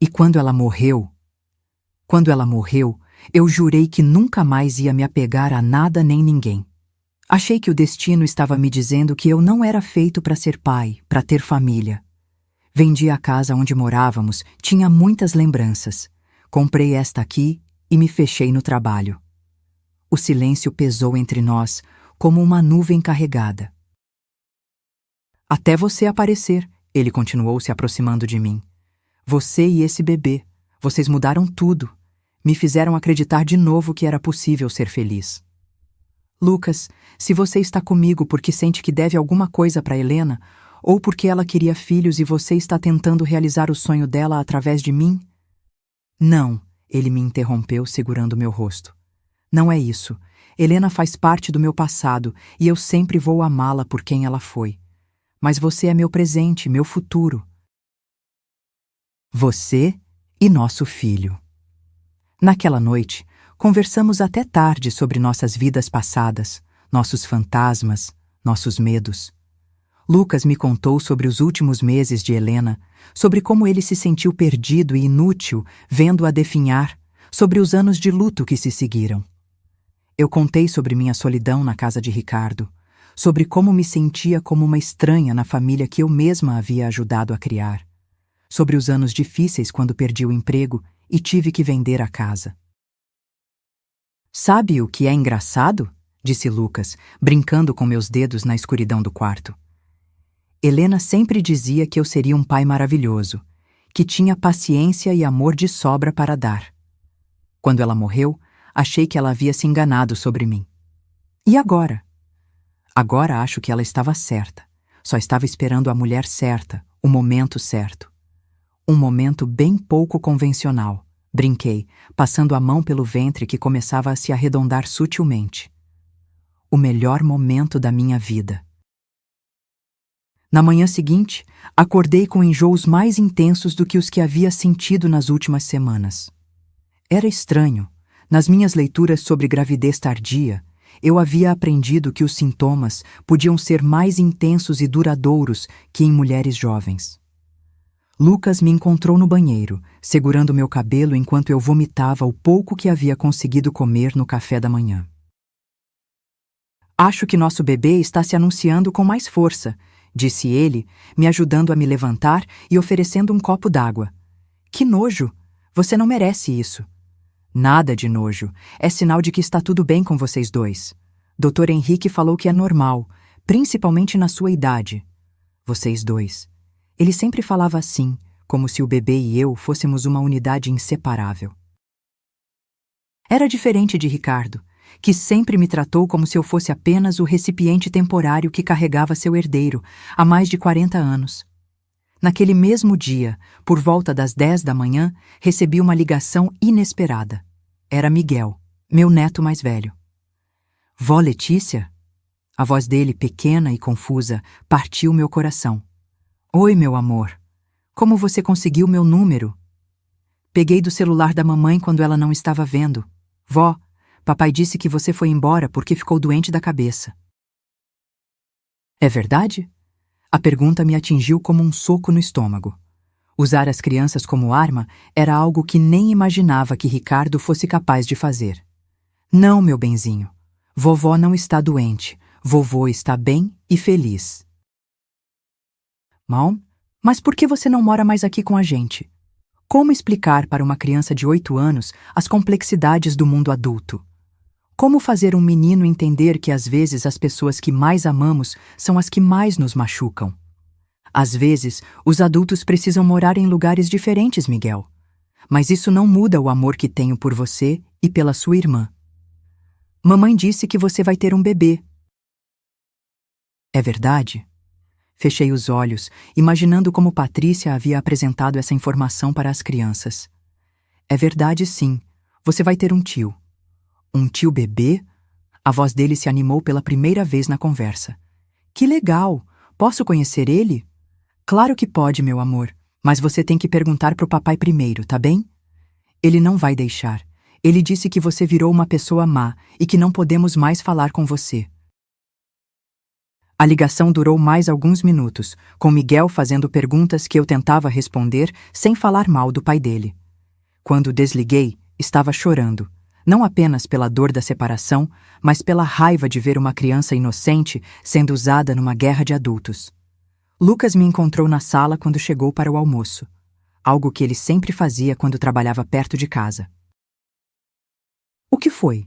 E quando ela morreu, eu jurei que nunca mais ia me apegar a nada nem ninguém. Achei que o destino estava me dizendo que eu não era feito para ser pai, para ter família. Vendi a casa onde morávamos, tinha muitas lembranças. Comprei esta aqui e me fechei no trabalho. O silêncio pesou entre nós, como uma nuvem carregada. "Até você aparecer", ele continuou se aproximando de mim. "Você e esse bebê, vocês mudaram tudo. Me fizeram acreditar de novo que era possível ser feliz." "Lucas, se você está comigo porque sente que deve alguma coisa para Helena, ou porque ela queria filhos e você está tentando realizar o sonho dela através de mim?" "Não", ele me interrompeu segurando meu rosto. "Não é isso. Helena faz parte do meu passado e eu sempre vou amá-la por quem ela foi. Mas você é meu presente, meu futuro. Você e nosso filho." Naquela noite, conversamos até tarde sobre nossas vidas passadas, nossos fantasmas, nossos medos. Lucas me contou sobre os últimos meses de Helena, sobre como ele se sentiu perdido e inútil vendo-a definhar, sobre os anos de luto que se seguiram. Eu contei sobre minha solidão na casa de Ricardo, sobre como me sentia como uma estranha na família que eu mesma havia ajudado a criar, sobre os anos difíceis quando perdi o emprego e tive que vender a casa. "Sabe o que é engraçado?" disse Lucas, brincando com meus dedos na escuridão do quarto. "Helena sempre dizia que eu seria um pai maravilhoso, que tinha paciência e amor de sobra para dar. Quando ela morreu, achei que ela havia se enganado sobre mim. E agora? Agora acho que ela estava certa. Só estava esperando a mulher certa, o momento certo. Um momento bem pouco convencional, Brinquei, passando a mão pelo ventre que começava a se arredondar sutilmente. O melhor momento da minha vida. Na manhã seguinte, acordei com enjoos mais intensos do que os que havia sentido nas últimas semanas. Era estranho. Nas minhas leituras sobre gravidez tardia, eu havia aprendido que os sintomas podiam ser mais intensos e duradouros que em mulheres jovens. Lucas me encontrou no banheiro, segurando meu cabelo enquanto eu vomitava o pouco que havia conseguido comer no café da manhã. Acho que nosso bebê está se anunciando com mais força, disse ele, me ajudando a me levantar e oferecendo um copo d'água. Que nojo! Você não merece isso. Nada de nojo. É sinal de que está tudo bem com vocês dois. Dr. Henrique falou que é normal, principalmente na sua idade. Vocês dois. Ele sempre falava assim, como se o bebê e eu fôssemos uma unidade inseparável. Era diferente de Ricardo, que sempre me tratou como se eu fosse apenas o recipiente temporário que carregava seu herdeiro há mais de 40 anos. Naquele mesmo dia, por volta das 10 da manhã, recebi uma ligação inesperada. Era Miguel, meu neto mais velho. Vó Letícia? A voz dele, pequena e confusa, partiu meu coração. Oi, meu amor. Como você conseguiu meu número? Peguei do celular da mamãe quando ela não estava vendo. Vó, papai disse que você foi embora porque ficou doente da cabeça. É verdade? A pergunta me atingiu como um soco no estômago. Usar as crianças como arma era algo que nem imaginava que Ricardo fosse capaz de fazer. Não, meu benzinho. Vovó não está doente. Vovô está bem e feliz. Mal, mas por que você não mora mais aqui com a gente? Como explicar para uma criança de 8 anos as complexidades do mundo adulto? Como fazer um menino entender que às vezes as pessoas que mais amamos são as que mais nos machucam? Às vezes, os adultos precisam morar em lugares diferentes, Miguel. Mas isso não muda o amor que tenho por você e pela sua irmã. Mamãe disse que você vai ter um bebê. É verdade? Fechei os olhos, imaginando como Patrícia havia apresentado essa informação para as crianças. É verdade, sim. Você vai ter um tio. Um tio bebê? A voz dele se animou pela primeira vez na conversa. Que legal! Posso conhecer ele? Claro que pode, meu amor, mas você tem que perguntar pro papai primeiro, tá bem? Ele não vai deixar. Ele disse que você virou uma pessoa má e que não podemos mais falar com você. A ligação durou mais alguns minutos, com Miguel fazendo perguntas que eu tentava responder sem falar mal do pai dele. Quando desliguei, estava chorando, não apenas pela dor da separação, mas pela raiva de ver uma criança inocente sendo usada numa guerra de adultos. Lucas me encontrou na sala quando chegou para o almoço, algo que ele sempre fazia quando trabalhava perto de casa. O que foi?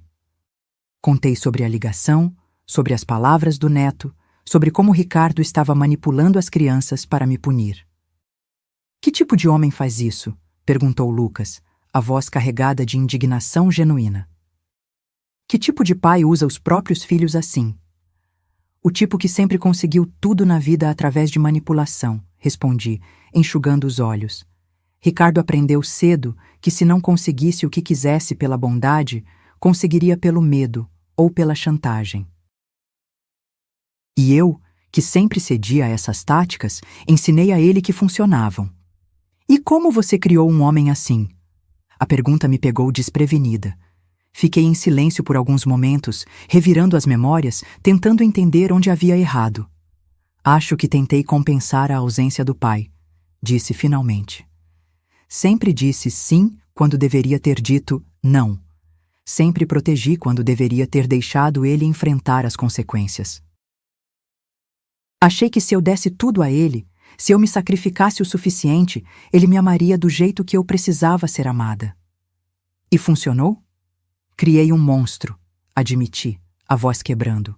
Contei sobre a ligação, sobre as palavras do neto, sobre como Ricardo estava manipulando as crianças para me punir. Que tipo de homem faz isso? Perguntou Lucas, a voz carregada de indignação genuína. Que tipo de pai usa os próprios filhos assim? O tipo que sempre conseguiu tudo na vida através de manipulação, respondi, enxugando os olhos. Ricardo aprendeu cedo que se não conseguisse o que quisesse pela bondade, conseguiria pelo medo ou pela chantagem. E eu, que sempre cedia a essas táticas, ensinei a ele que funcionavam. E como você criou um homem assim? A pergunta me pegou desprevenida. Fiquei em silêncio por alguns momentos, revirando as memórias, tentando entender onde havia errado. Acho que tentei compensar a ausência do pai, disse finalmente. Sempre disse sim quando deveria ter dito não. Sempre protegi quando deveria ter deixado ele enfrentar as consequências. Achei que se eu desse tudo a ele, se eu me sacrificasse o suficiente, ele me amaria do jeito que eu precisava ser amada. E funcionou? Criei um monstro, admiti, a voz quebrando.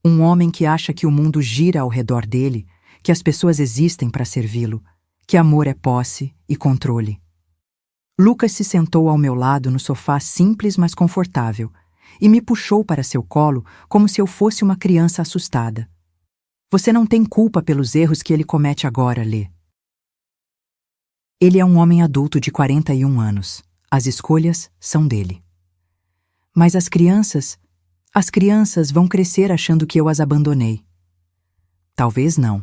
Um homem que acha que o mundo gira ao redor dele, que as pessoas existem para servi-lo, que amor é posse e controle. Lucas se sentou ao meu lado no sofá simples, mas confortável, e me puxou para seu colo como se eu fosse uma criança assustada. Você não tem culpa pelos erros que ele comete agora, Lê. Ele é um homem adulto de 41 anos, As escolhas são dele. Mas as crianças vão crescer achando que eu as abandonei. Talvez não.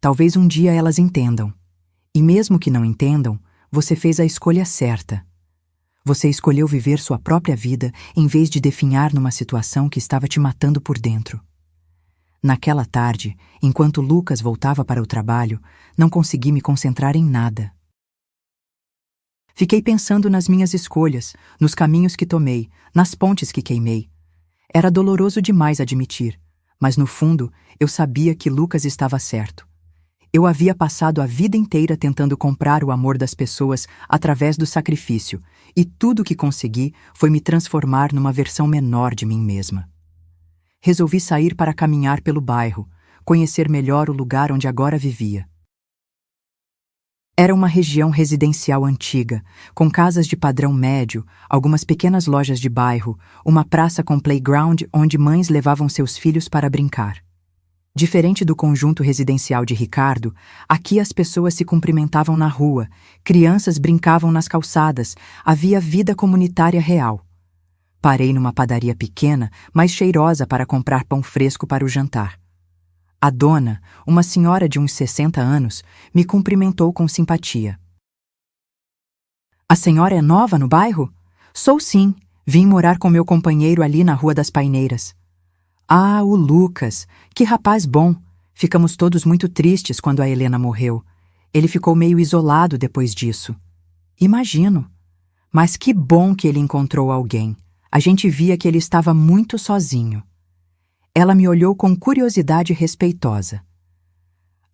Talvez um dia elas entendam. E mesmo que não entendam, você fez a escolha certa. Você escolheu viver sua própria vida em vez de definhar numa situação que estava te matando por dentro. Naquela tarde, enquanto Lucas voltava para o trabalho, não consegui me concentrar em nada. Fiquei pensando nas minhas escolhas, nos caminhos que tomei, nas pontes que queimei. Era doloroso demais admitir, mas no fundo eu sabia que Lucas estava certo. Eu havia passado a vida inteira tentando comprar o amor das pessoas através do sacrifício, e tudo o que consegui foi me transformar numa versão menor de mim mesma. Resolvi sair para caminhar pelo bairro, conhecer melhor o lugar onde agora vivia. Era uma região residencial antiga, com casas de padrão médio, algumas pequenas lojas de bairro, uma praça com playground onde mães levavam seus filhos para brincar. Diferente do conjunto residencial de Ricardo, aqui as pessoas se cumprimentavam na rua, crianças brincavam nas calçadas, havia vida comunitária real. Parei numa padaria pequena, mas cheirosa para comprar pão fresco para o jantar. A dona, uma senhora de uns 60 anos, me cumprimentou com simpatia. A senhora é nova no bairro? Sou sim, vim morar com meu companheiro ali na Rua das Paineiras. Ah, o Lucas, que rapaz bom. Ficamos todos muito tristes quando a Helena morreu. Ele ficou meio isolado depois disso. Imagino. Mas que bom que ele encontrou alguém. A gente via que ele estava muito sozinho. Ela me olhou com curiosidade respeitosa.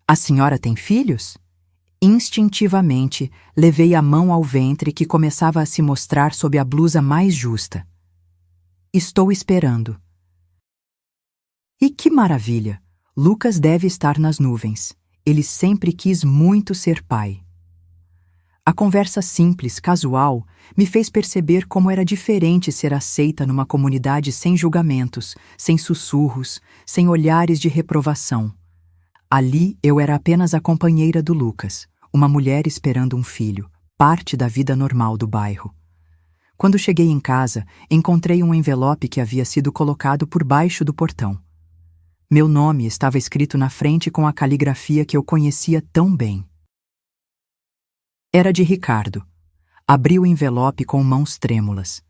A senhora tem filhos? Instintivamente, levei a mão ao ventre que começava a se mostrar sob a blusa mais justa. Estou esperando. E que maravilha! Lucas deve estar nas nuvens. Ele sempre quis muito ser pai. A conversa simples, casual, me fez perceber como era diferente ser aceita numa comunidade sem julgamentos, sem sussurros, sem olhares de reprovação. Ali eu era apenas a companheira do Lucas, uma mulher esperando um filho, parte da vida normal do bairro. Quando cheguei em casa, encontrei um envelope que havia sido colocado por baixo do portão. Meu nome estava escrito na frente com a caligrafia que eu conhecia tão bem. Era de Ricardo. Abri o envelope com mãos trêmulas.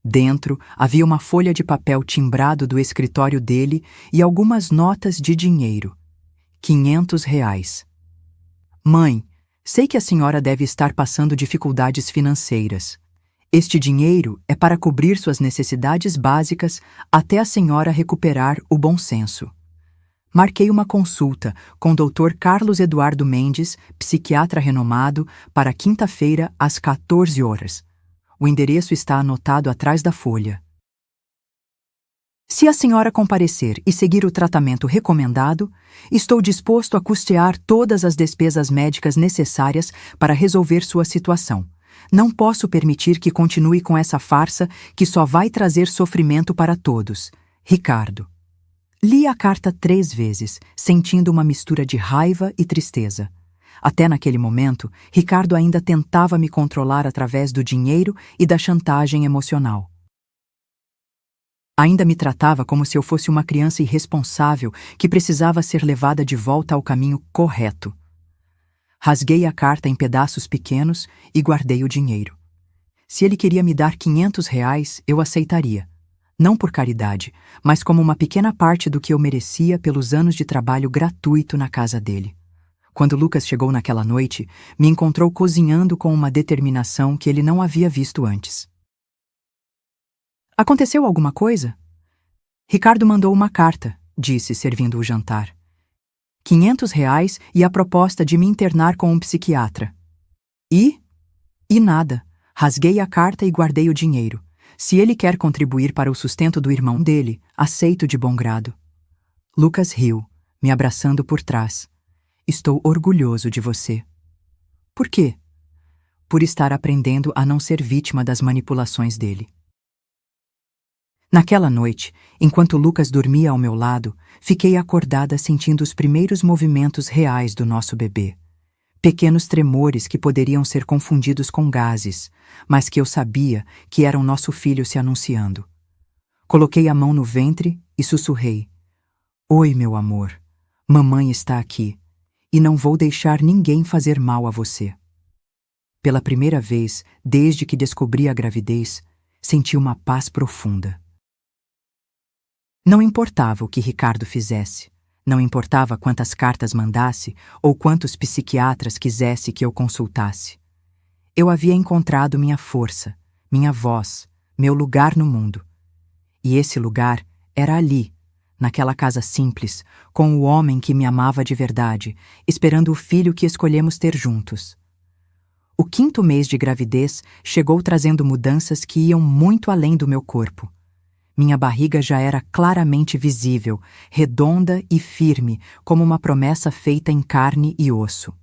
Dentro havia uma folha de papel timbrado do escritório dele e algumas notas de dinheiro. R$ 500. Mãe, sei que a senhora deve estar passando dificuldades financeiras. Este dinheiro é para cobrir suas necessidades básicas até a senhora recuperar o bom senso. Marquei uma consulta com o Dr. Carlos Eduardo Mendes, psiquiatra renomado, para quinta-feira às 14 horas. O endereço está anotado atrás da folha. Se a senhora comparecer e seguir o tratamento recomendado, estou disposto a custear todas as despesas médicas necessárias para resolver sua situação. Não posso permitir que continue com essa farsa que só vai trazer sofrimento para todos. Ricardo. Li a carta 3 vezes, sentindo uma mistura de raiva e tristeza. Até naquele momento, Ricardo ainda tentava me controlar através do dinheiro e da chantagem emocional. Ainda me tratava como se eu fosse uma criança irresponsável que precisava ser levada de volta ao caminho correto. Rasguei a carta em pedaços pequenos e guardei o dinheiro. Se ele queria me dar R$ 500, eu aceitaria. Não por caridade, mas como uma pequena parte do que eu merecia pelos anos de trabalho gratuito na casa dele. Quando Lucas chegou naquela noite, me encontrou cozinhando com uma determinação que ele não havia visto antes. Aconteceu alguma coisa? Ricardo mandou uma carta, disse, servindo o jantar. R$ 500 e a proposta de me internar com um psiquiatra. E nada. Rasguei a carta e guardei o dinheiro. Se ele quer contribuir para o sustento do irmão dele, aceito de bom grado. Lucas riu, me abraçando por trás. Estou orgulhoso de você. Por quê? Por estar aprendendo a não ser vítima das manipulações dele. Naquela noite, enquanto Lucas dormia ao meu lado, fiquei acordada sentindo os primeiros movimentos reais do nosso bebê. Pequenos tremores que poderiam ser confundidos com gases, mas que eu sabia que eram nosso filho se anunciando. Coloquei a mão no ventre e sussurrei: "Oi, meu amor. Mamãe está aqui, e não vou deixar ninguém fazer mal a você." Pela primeira vez, desde que descobri a gravidez, senti uma paz profunda. Não importava o que Ricardo fizesse, não importava quantas cartas mandasse ou quantos psiquiatras quisesse que eu consultasse. Eu havia encontrado minha força, minha voz, meu lugar no mundo. E esse lugar era ali, naquela casa simples, com o homem que me amava de verdade, esperando o filho que escolhemos ter juntos. O 5º mês de gravidez chegou trazendo mudanças que iam muito além do meu corpo. Minha barriga já era claramente visível, redonda e firme, como uma promessa feita em carne e osso.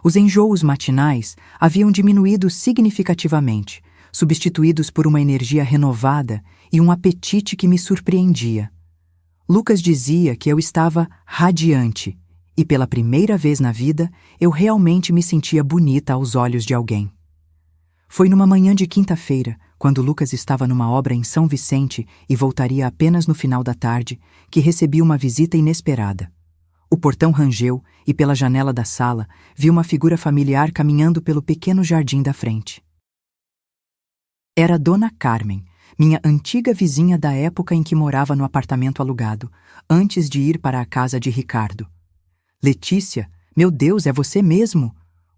Os enjoos matinais haviam diminuído significativamente, substituídos por uma energia renovada e um apetite que me surpreendia. Lucas dizia que eu estava radiante, e pela primeira vez na vida eu realmente me sentia bonita aos olhos de alguém. Foi numa manhã de quinta-feira, quando Lucas estava numa obra em São Vicente e voltaria apenas no final da tarde, que recebi uma visita inesperada. O portão rangeu e pela janela da sala vi uma figura familiar caminhando pelo pequeno jardim da frente. Era Dona Carmen, minha antiga vizinha da época em que morava no apartamento alugado, antes de ir para a casa de Ricardo. "Letícia, meu Deus, é você mesmo?"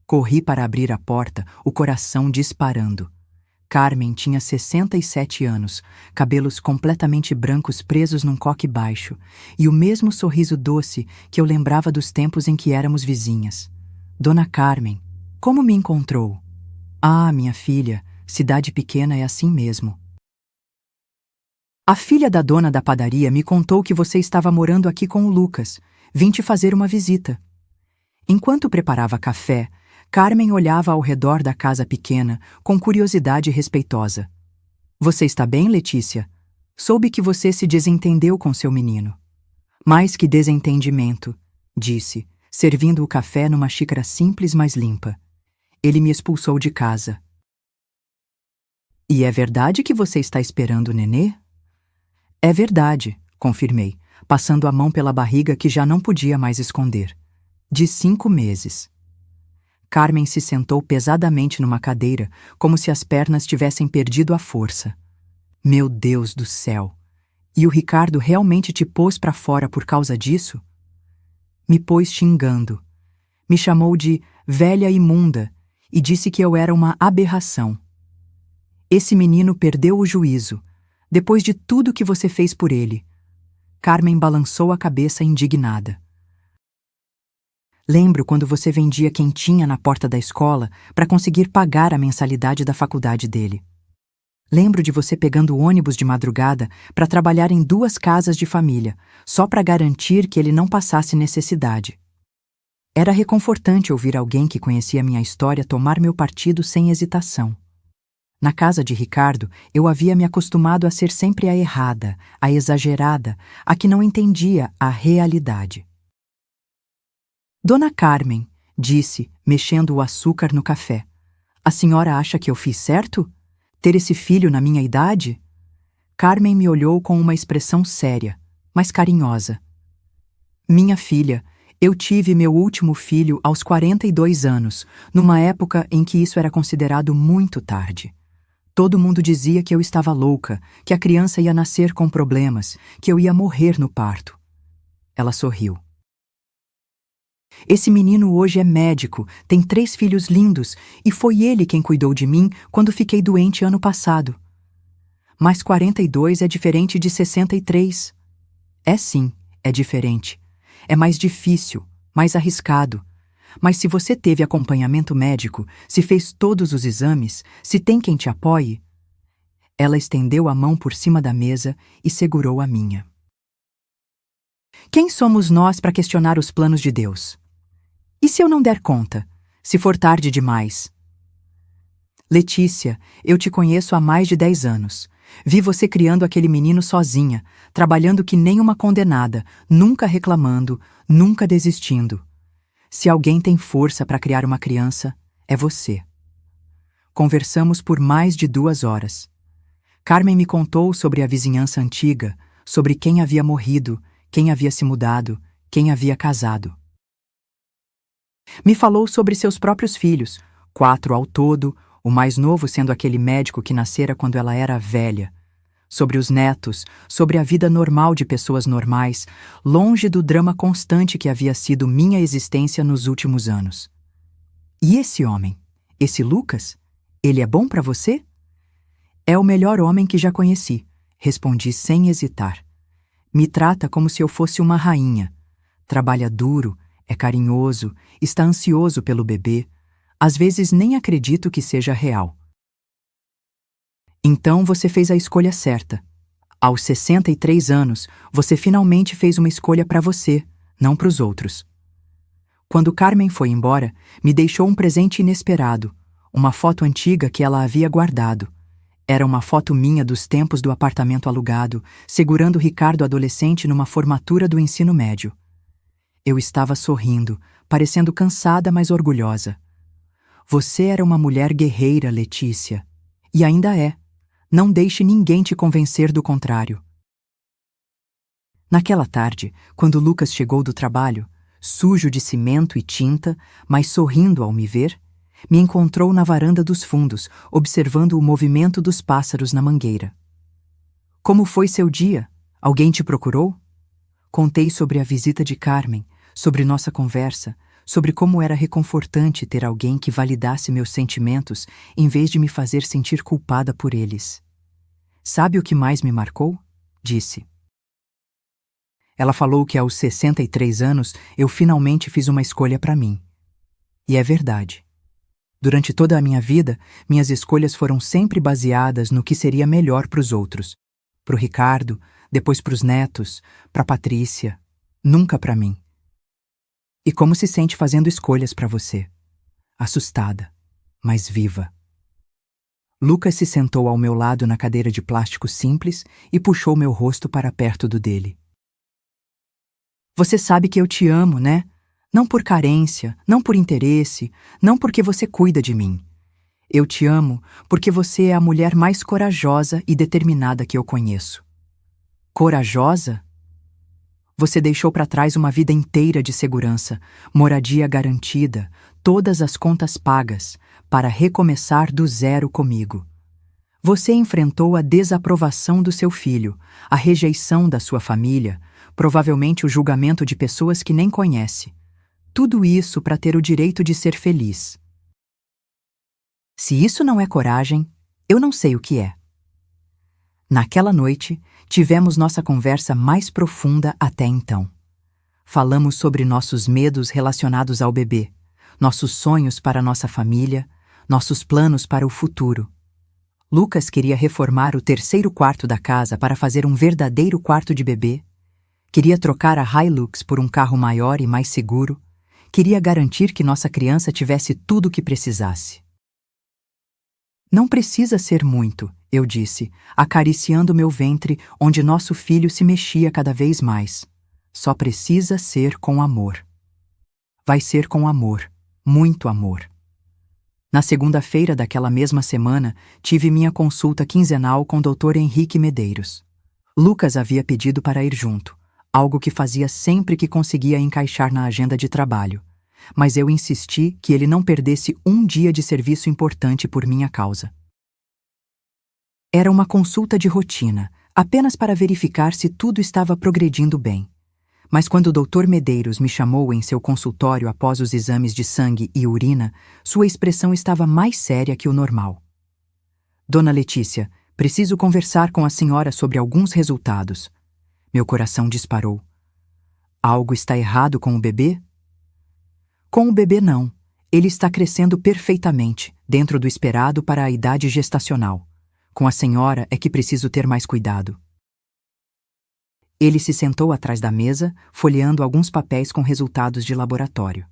Corri para abrir a porta, o coração disparando. Carmen tinha 67 anos, cabelos completamente brancos presos num coque baixo, e o mesmo sorriso doce que eu lembrava dos tempos em que éramos vizinhas. "Dona Carmen, como me encontrou?" "Ah, minha filha, cidade pequena é assim mesmo. A filha da dona da padaria me contou que você estava morando aqui com o Lucas. Vim te fazer uma visita." Enquanto preparava café, Carmen olhava ao redor da casa pequena com curiosidade respeitosa. "Você está bem, Letícia? Soube que você se desentendeu com seu menino." "Mais que desentendimento", disse, servindo o café numa xícara simples, mas limpa. "Ele me expulsou de casa." "E é verdade que você está esperando o nenê?" "É verdade", confirmei, passando a mão pela barriga que já não podia mais esconder. "De 5 meses." Carmen se sentou pesadamente numa cadeira, como se as pernas tivessem perdido a força. "Meu Deus do céu! E o Ricardo realmente te pôs para fora por causa disso?" Me pôs xingando. Me chamou de velha imunda e disse que eu era uma aberração. "Esse menino perdeu o juízo, depois de tudo que você fez por ele." Carmen balançou a cabeça indignada. "Lembro quando você vendia quentinha na porta da escola para conseguir pagar a mensalidade da faculdade dele. Lembro de você pegando o ônibus de madrugada para trabalhar em 2 casas de família, só para garantir que ele não passasse necessidade. Era reconfortante ouvir alguém que conhecia minha história tomar meu partido sem hesitação. Na casa de Ricardo, eu havia me acostumado a ser sempre a errada, a exagerada, a que não entendia a realidade. "Dona Carmen", disse, mexendo o açúcar no café, "a senhora acha que eu fiz certo? Ter esse filho na minha idade?" Carmen me olhou com uma expressão séria, mas carinhosa. "Minha filha, eu tive meu último filho aos 42 anos, numa época em que isso era considerado muito tarde. Todo mundo dizia que eu estava louca, que a criança ia nascer com problemas, que eu ia morrer no parto." Ela sorriu. "Esse menino hoje é médico, tem 3 filhos lindos e foi ele quem cuidou de mim quando fiquei doente ano passado." "Mas 42 é diferente de 63. "É sim, é diferente. É mais difícil, mais arriscado. Mas se você teve acompanhamento médico, se fez todos os exames, se tem quem te apoie." Ela estendeu a mão por cima da mesa e segurou a minha. "Quem somos nós para questionar os planos de Deus? E se eu não der conta? Se for tarde demais?" "Letícia, eu te conheço há mais de 10 anos. Vi você criando aquele menino sozinha, trabalhando que nem uma condenada, nunca reclamando, nunca desistindo. Se alguém tem força para criar uma criança, é você. Conversamos por mais de 2 horas. Carmen me contou sobre a vizinhança antiga, sobre quem havia morrido, quem havia se mudado, quem havia casado. Me falou sobre seus próprios filhos, 4 ao todo, o mais novo sendo aquele médico que nascera quando ela era velha. Sobre os netos, sobre a vida normal de pessoas normais, longe do drama constante que havia sido minha existência nos últimos anos. E esse homem? Esse Lucas? Ele é bom para você? É o melhor homem que já conheci, respondi sem hesitar. Me trata como se eu fosse uma rainha. Trabalha duro, é carinhoso, está ansioso pelo bebê. Às vezes nem acredito que seja real. Então você fez a escolha certa. Aos 63 anos, você finalmente fez uma escolha para você, não para os outros. Quando Carmen foi embora, me deixou um presente inesperado, uma foto antiga que ela havia guardado. Era uma foto minha dos tempos do apartamento alugado, segurando Ricardo adolescente numa formatura do ensino médio. Eu estava sorrindo, parecendo cansada, mas orgulhosa. Você era uma mulher guerreira, Letícia. E ainda é. Não deixe ninguém te convencer do contrário. Naquela tarde, quando Lucas chegou do trabalho, sujo de cimento e tinta, mas sorrindo ao me ver, me encontrou na varanda dos fundos, observando o movimento dos pássaros na mangueira. Como foi seu dia? Alguém te procurou? Contei sobre a visita de Carmen, sobre nossa conversa, sobre como era reconfortante ter alguém que validasse meus sentimentos em vez de me fazer sentir culpada por eles. Sabe o que mais me marcou? Disse. Ela falou que aos 63 anos eu finalmente fiz uma escolha para mim. E é verdade. Durante toda a minha vida, minhas escolhas foram sempre baseadas no que seria melhor para os outros. Para o Ricardo, depois para os netos, para Patrícia, nunca para mim. E como se sente fazendo escolhas para você? Assustada, mas viva. Lucas se sentou ao meu lado na cadeira de plástico simples e puxou meu rosto para perto do dele. Você sabe que eu te amo, né? Não por carência, não por interesse, não porque você cuida de mim. Eu te amo porque você é a mulher mais corajosa e determinada que eu conheço. Corajosa? Você deixou para trás uma vida inteira de segurança, moradia garantida, todas as contas pagas, para recomeçar do zero comigo. Você enfrentou a desaprovação do seu filho, a rejeição da sua família, provavelmente o julgamento de pessoas que nem conhece. Tudo isso para ter o direito de ser feliz. Se isso não é coragem, eu não sei o que é. Naquela noite, tivemos nossa conversa mais profunda até então. Falamos sobre nossos medos relacionados ao bebê, nossos sonhos para nossa família, nossos planos para o futuro. Lucas queria reformar o 3º quarto da casa para fazer um verdadeiro quarto de bebê. Queria trocar a Hilux por um carro maior e mais seguro. Queria garantir que nossa criança tivesse tudo o que precisasse. Não precisa ser muito, eu disse, acariciando meu ventre onde nosso filho se mexia cada vez mais. Só precisa ser com amor. Vai ser com amor, muito amor. Na segunda-feira daquela mesma semana, tive minha consulta quinzenal com o Dr. Henrique Medeiros. Lucas havia pedido para ir junto, algo que fazia sempre que conseguia encaixar na agenda de trabalho. Mas eu insisti que ele não perdesse um dia de serviço importante por minha causa. Era uma consulta de rotina, apenas para verificar se tudo estava progredindo bem. Mas quando o Dr. Medeiros me chamou em seu consultório após os exames de sangue e urina, sua expressão estava mais séria que o normal. Dona Letícia, preciso conversar com a senhora sobre alguns resultados. Meu coração disparou. Algo está errado com o bebê? Com o bebê não. Ele está crescendo perfeitamente, dentro do esperado para a idade gestacional. Com a senhora é que preciso ter mais cuidado. Ele se sentou atrás da mesa, folheando alguns papéis com resultados de laboratório.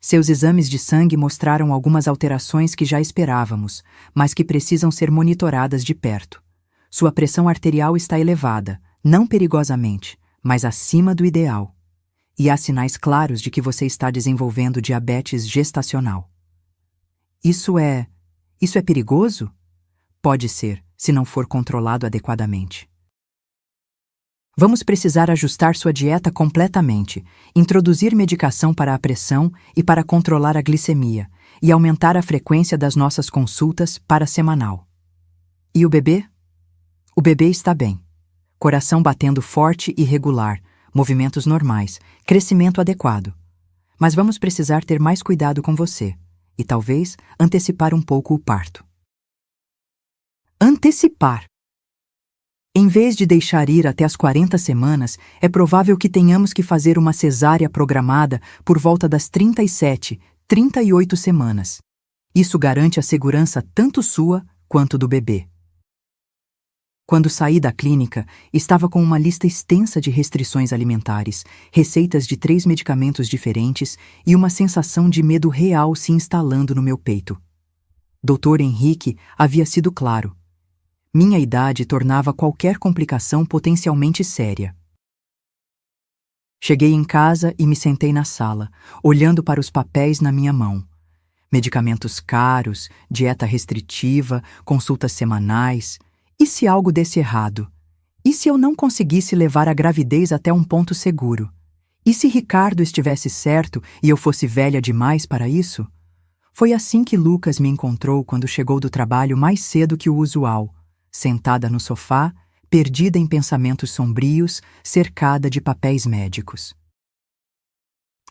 Seus exames de sangue mostraram algumas alterações que já esperávamos, mas que precisam ser monitoradas de perto. Sua pressão arterial está elevada, não perigosamente, mas acima do ideal. e há sinais claros de que você está desenvolvendo diabetes gestacional. Isso é perigoso? Pode ser, se não for controlado adequadamente. Vamos precisar ajustar sua dieta completamente, introduzir medicação para a pressão e para controlar a glicemia, e aumentar a frequência das nossas consultas para semanal. E o bebê? O bebê está bem. Coração batendo forte e regular, movimentos normais, crescimento adequado. Mas vamos precisar ter mais cuidado com você e talvez antecipar um pouco o parto. Antecipar. Em vez de deixar ir até as 40 semanas, é provável que tenhamos que fazer uma cesárea programada por volta das 37, 38 semanas. Isso garante a segurança tanto sua quanto do bebê. Quando saí da clínica, estava com uma lista extensa de restrições alimentares, receitas de 3 medicamentos diferentes e uma sensação de medo real se instalando no meu peito. Dr. Henrique havia sido claro. Minha idade tornava qualquer complicação potencialmente séria. Cheguei em casa e me sentei na sala, olhando para os papéis na minha mão. Medicamentos caros, dieta restritiva, consultas semanais. E se algo desse errado? E se eu não conseguisse levar a gravidez até um ponto seguro? E se Ricardo estivesse certo e eu fosse velha demais para isso? Foi assim que Lucas me encontrou quando chegou do trabalho mais cedo que o usual, sentada no sofá, perdida em pensamentos sombrios, cercada de papéis médicos.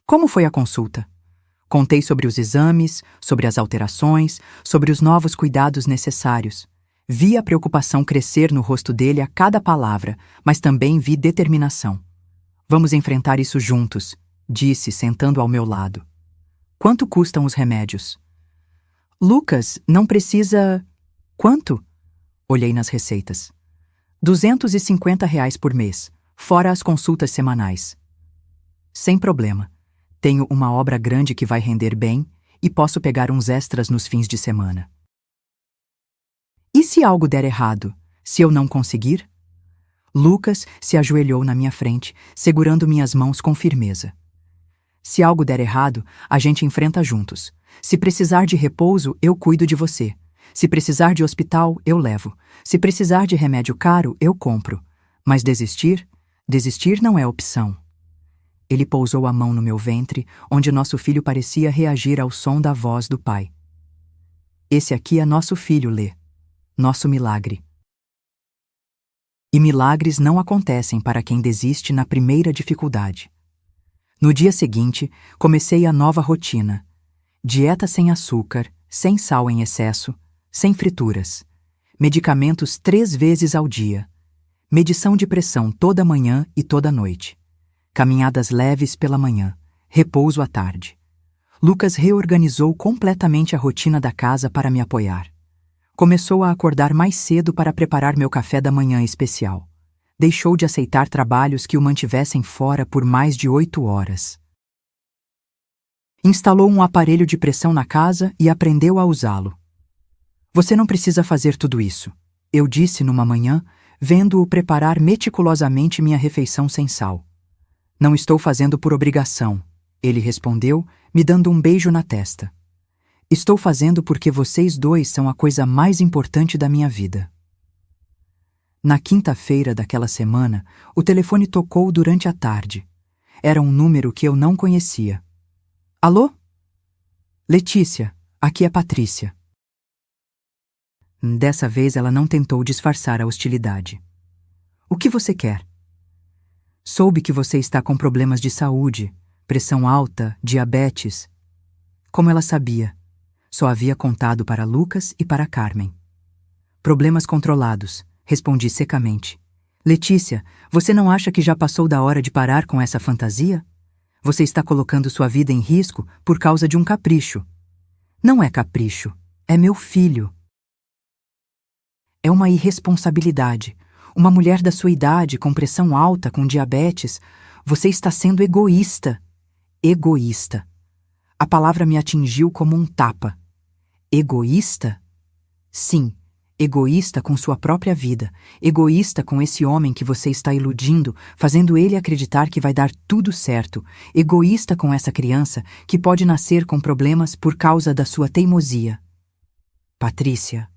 Como foi a consulta? Contei sobre os exames, sobre as alterações, sobre os novos cuidados necessários. Vi a preocupação crescer no rosto dele a cada palavra, mas também vi determinação. Vamos enfrentar isso juntos, disse, sentando ao meu lado. Quanto custam os remédios? Lucas, não precisa... Quanto? Olhei nas receitas. R$ 250 por mês, fora as consultas semanais. Sem problema. Tenho uma obra grande que vai render bem e posso pegar uns extras nos fins de semana. E se algo der errado? Se eu não conseguir? Lucas se ajoelhou na minha frente, segurando minhas mãos com firmeza. Se algo der errado, a gente enfrenta juntos. Se precisar de repouso, eu cuido de você. Se precisar de hospital, eu levo. Se precisar de remédio caro, eu compro. Mas desistir? Desistir não é opção. Ele pousou a mão no meu ventre, onde nosso filho parecia reagir ao som da voz do pai. Esse aqui é nosso filho, Lê. Nosso milagre. E milagres não acontecem para quem desiste na primeira dificuldade. No dia seguinte, comecei a nova rotina. Dieta sem açúcar, sem sal em excesso, sem frituras. Medicamentos 3 vezes ao dia. Medição de pressão toda manhã e toda noite. Caminhadas leves pela manhã, repouso à tarde. Lucas reorganizou completamente a rotina da casa para me apoiar. Começou a acordar mais cedo para preparar meu café da manhã especial. Deixou de aceitar trabalhos que o mantivessem fora por mais de 8 horas. Instalou um aparelho de pressão na casa e aprendeu a usá-lo. Você não precisa fazer tudo isso, eu disse numa manhã, vendo-o preparar meticulosamente minha refeição sem sal. Não estou fazendo por obrigação, ele respondeu, me dando um beijo na testa. Estou fazendo porque vocês dois são a coisa mais importante da minha vida. Na quinta-feira daquela semana, o telefone tocou durante a tarde. Era um número que eu não conhecia. Alô? Letícia, aqui é Patrícia. Dessa vez ela não tentou disfarçar a hostilidade. O que você quer? Soube que você está com problemas de saúde, pressão alta, diabetes. Como ela sabia? Só havia contado para Lucas e para Carmen. Problemas controlados, respondi secamente. Letícia, você não acha que já passou da hora de parar com essa fantasia? Você está colocando sua vida em risco por causa de um capricho. Não é capricho, é meu filho. É uma irresponsabilidade. Uma mulher da sua idade, com pressão alta, com diabetes, você está sendo egoísta. Egoísta. A palavra me atingiu como um tapa. Egoísta? Sim, Egoísta com sua própria vida, egoísta com esse homem que você está iludindo, fazendo ele acreditar que vai dar tudo certo, egoísta com essa criança que pode nascer com problemas por causa da sua teimosia. Patrícia.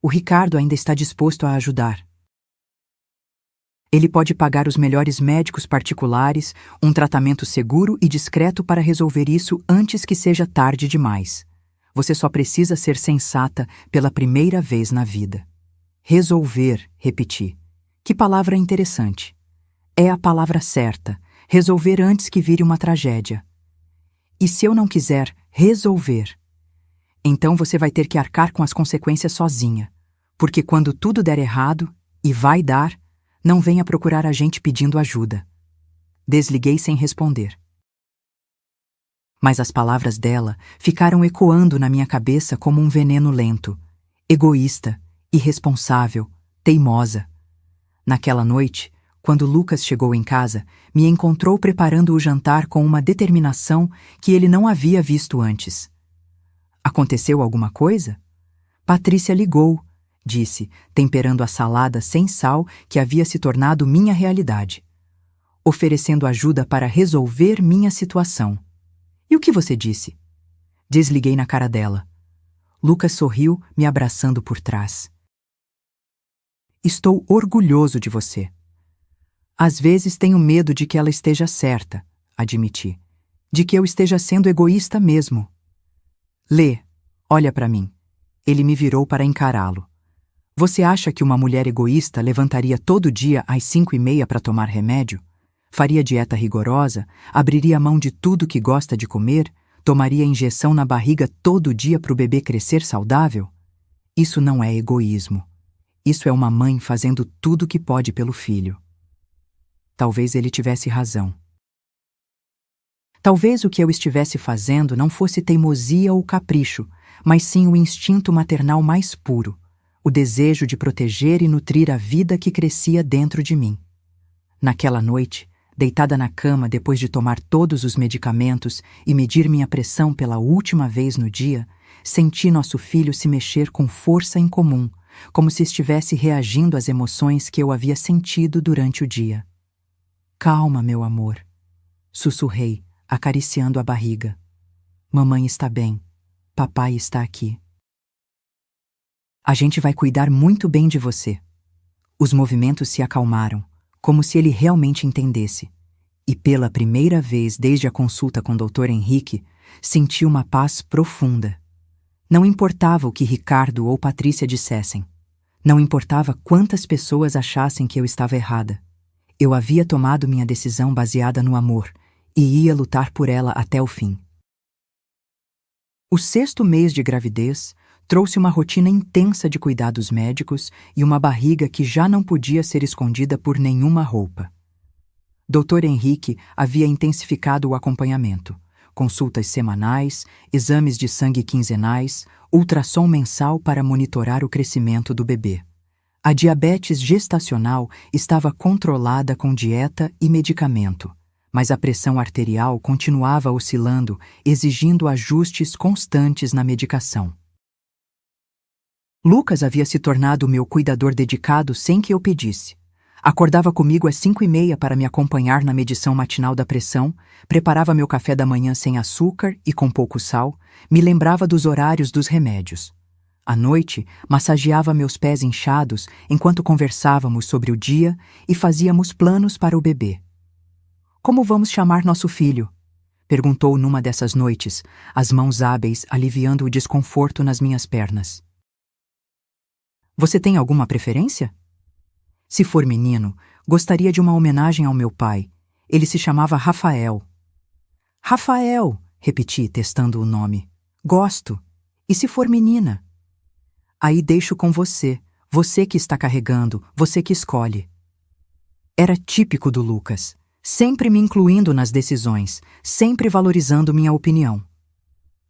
O Ricardo ainda está disposto a ajudar. Ele pode pagar os melhores médicos particulares, um tratamento seguro e discreto para resolver isso antes que seja tarde demais. Você só precisa ser sensata pela primeira vez na vida. Resolver, repeti. Que palavra interessante. É a palavra certa. Resolver antes que vire uma tragédia. E se eu não quiser resolver? Então você vai ter que arcar com as consequências sozinha. Porque quando tudo der errado, e vai dar, não venha procurar a gente pedindo ajuda. Desliguei sem responder. Mas as palavras dela ficaram ecoando na minha cabeça como um veneno lento. Egoísta, irresponsável, teimosa. Naquela noite, quando Lucas chegou em casa, me encontrou preparando o jantar com uma determinação que ele não havia visto antes. Aconteceu alguma coisa? Patrícia ligou, disse, temperando a salada sem sal que havia se tornado minha realidade, oferecendo ajuda para resolver minha situação. E o que você disse? Desliguei na cara dela. Lucas sorriu, me abraçando por trás. Estou orgulhoso de você. Às vezes tenho medo de que ela esteja certa, admiti. De que eu esteja sendo egoísta mesmo. Lê, olha para mim. Ele me virou para encará-lo. Você acha que uma mulher egoísta levantaria todo dia às 5:30 para tomar remédio? Faria dieta rigorosa, abriria mão de tudo que gosta de comer, tomaria injeção na barriga todo dia para o bebê crescer saudável? Isso não é egoísmo. Isso é uma mãe fazendo tudo o que pode pelo filho. Talvez ele tivesse razão. Talvez o que eu estivesse fazendo não fosse teimosia ou capricho, mas sim o instinto maternal mais puro, o desejo de proteger e nutrir a vida que crescia dentro de mim. Naquela noite, deitada na cama depois de tomar todos os medicamentos e medir minha pressão pela última vez no dia, senti nosso filho se mexer com força incomum, como se estivesse reagindo às emoções que eu havia sentido durante o dia. Calma, meu amor, sussurrei, acariciando a barriga. Mamãe está bem. Papai está aqui. A gente vai cuidar muito bem de você. Os movimentos se acalmaram, como se ele realmente entendesse. E pela primeira vez desde a consulta com o Dr. Henrique, senti uma paz profunda. Não importava o que Ricardo ou Patrícia dissessem. Não importava quantas pessoas achassem que eu estava errada. Eu havia tomado minha decisão baseada no amor e ia lutar por ela até o fim. O 6º mês de gravidez trouxe uma rotina intensa de cuidados médicos e uma barriga que já não podia ser escondida por nenhuma roupa. Dr. Henrique havia intensificado o acompanhamento, consultas semanais, exames de sangue quinzenais, ultrassom mensal para monitorar o crescimento do bebê. A diabetes gestacional estava controlada com dieta e medicamento, mas a pressão arterial continuava oscilando, exigindo ajustes constantes na medicação. Lucas havia se tornado meu cuidador dedicado sem que eu pedisse. Acordava comigo às 5:30 para me acompanhar na medição matinal da pressão, preparava meu café da manhã sem açúcar e com pouco sal, me lembrava dos horários dos remédios. À noite, massageava meus pés inchados enquanto conversávamos sobre o dia e fazíamos planos para o bebê. Como vamos chamar nosso filho? Perguntou numa dessas noites, as mãos hábeis aliviando o desconforto nas minhas pernas. Você tem alguma preferência? Se for menino, gostaria de uma homenagem ao meu pai. Ele se chamava Rafael. Rafael, repeti, testando o nome. Gosto. E se for menina? Aí deixo com você. Você que está carregando, você que escolhe. Era típico do Lucas, sempre me incluindo nas decisões, sempre valorizando minha opinião.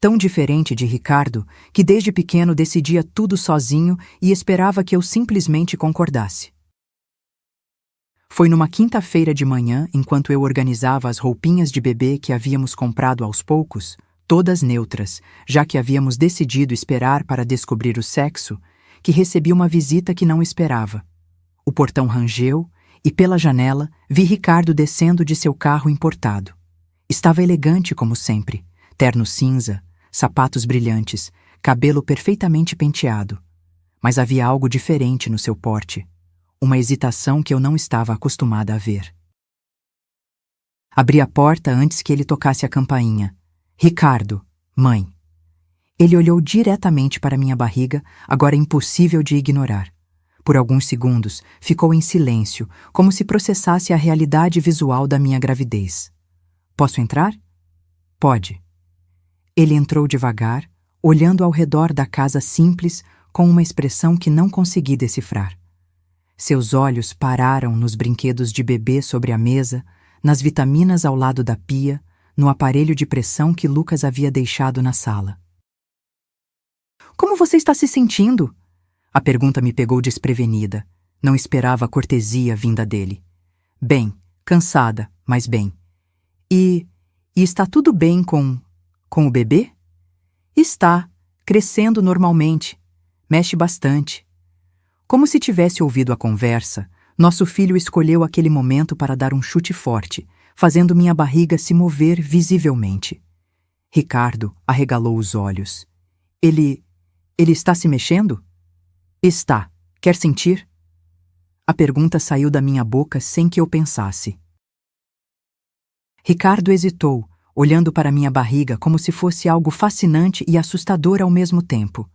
Tão diferente de Ricardo, que desde pequeno decidia tudo sozinho e esperava que eu simplesmente concordasse. Foi numa quinta-feira de manhã, enquanto eu organizava as roupinhas de bebê que havíamos comprado aos poucos, todas neutras, já que havíamos decidido esperar para descobrir o sexo, que recebi uma visita que não esperava. O portão rangeu e, pela janela, vi Ricardo descendo de seu carro importado. Estava elegante como sempre, terno cinza, sapatos brilhantes, cabelo perfeitamente penteado. Mas havia algo diferente no seu porte, uma hesitação que eu não estava acostumada a ver. Abri a porta antes que ele tocasse a campainha. Ricardo, mãe. Ele olhou diretamente para minha barriga, agora impossível de ignorar. Por alguns segundos, ficou em silêncio, como se processasse a realidade visual da minha gravidez. Posso entrar? Pode. Ele entrou devagar, olhando ao redor da casa simples, com uma expressão que não consegui decifrar. Seus olhos pararam nos brinquedos de bebê sobre a mesa, nas vitaminas ao lado da pia, no aparelho de pressão que Lucas havia deixado na sala. Como você está se sentindo? A pergunta me pegou desprevenida. Não esperava a cortesia vinda dele. Bem, cansada, mas bem. E está tudo bem com o bebê? Está, crescendo normalmente. Mexe bastante. Como se tivesse ouvido a conversa, nosso filho escolheu aquele momento para dar um chute forte, fazendo minha barriga se mover visivelmente. Ricardo arregalou os olhos. Ele está se mexendo? Está. Quer sentir? A pergunta saiu da minha boca sem que eu pensasse. Ricardo hesitou, olhando para minha barriga como se fosse algo fascinante e assustador ao mesmo tempo.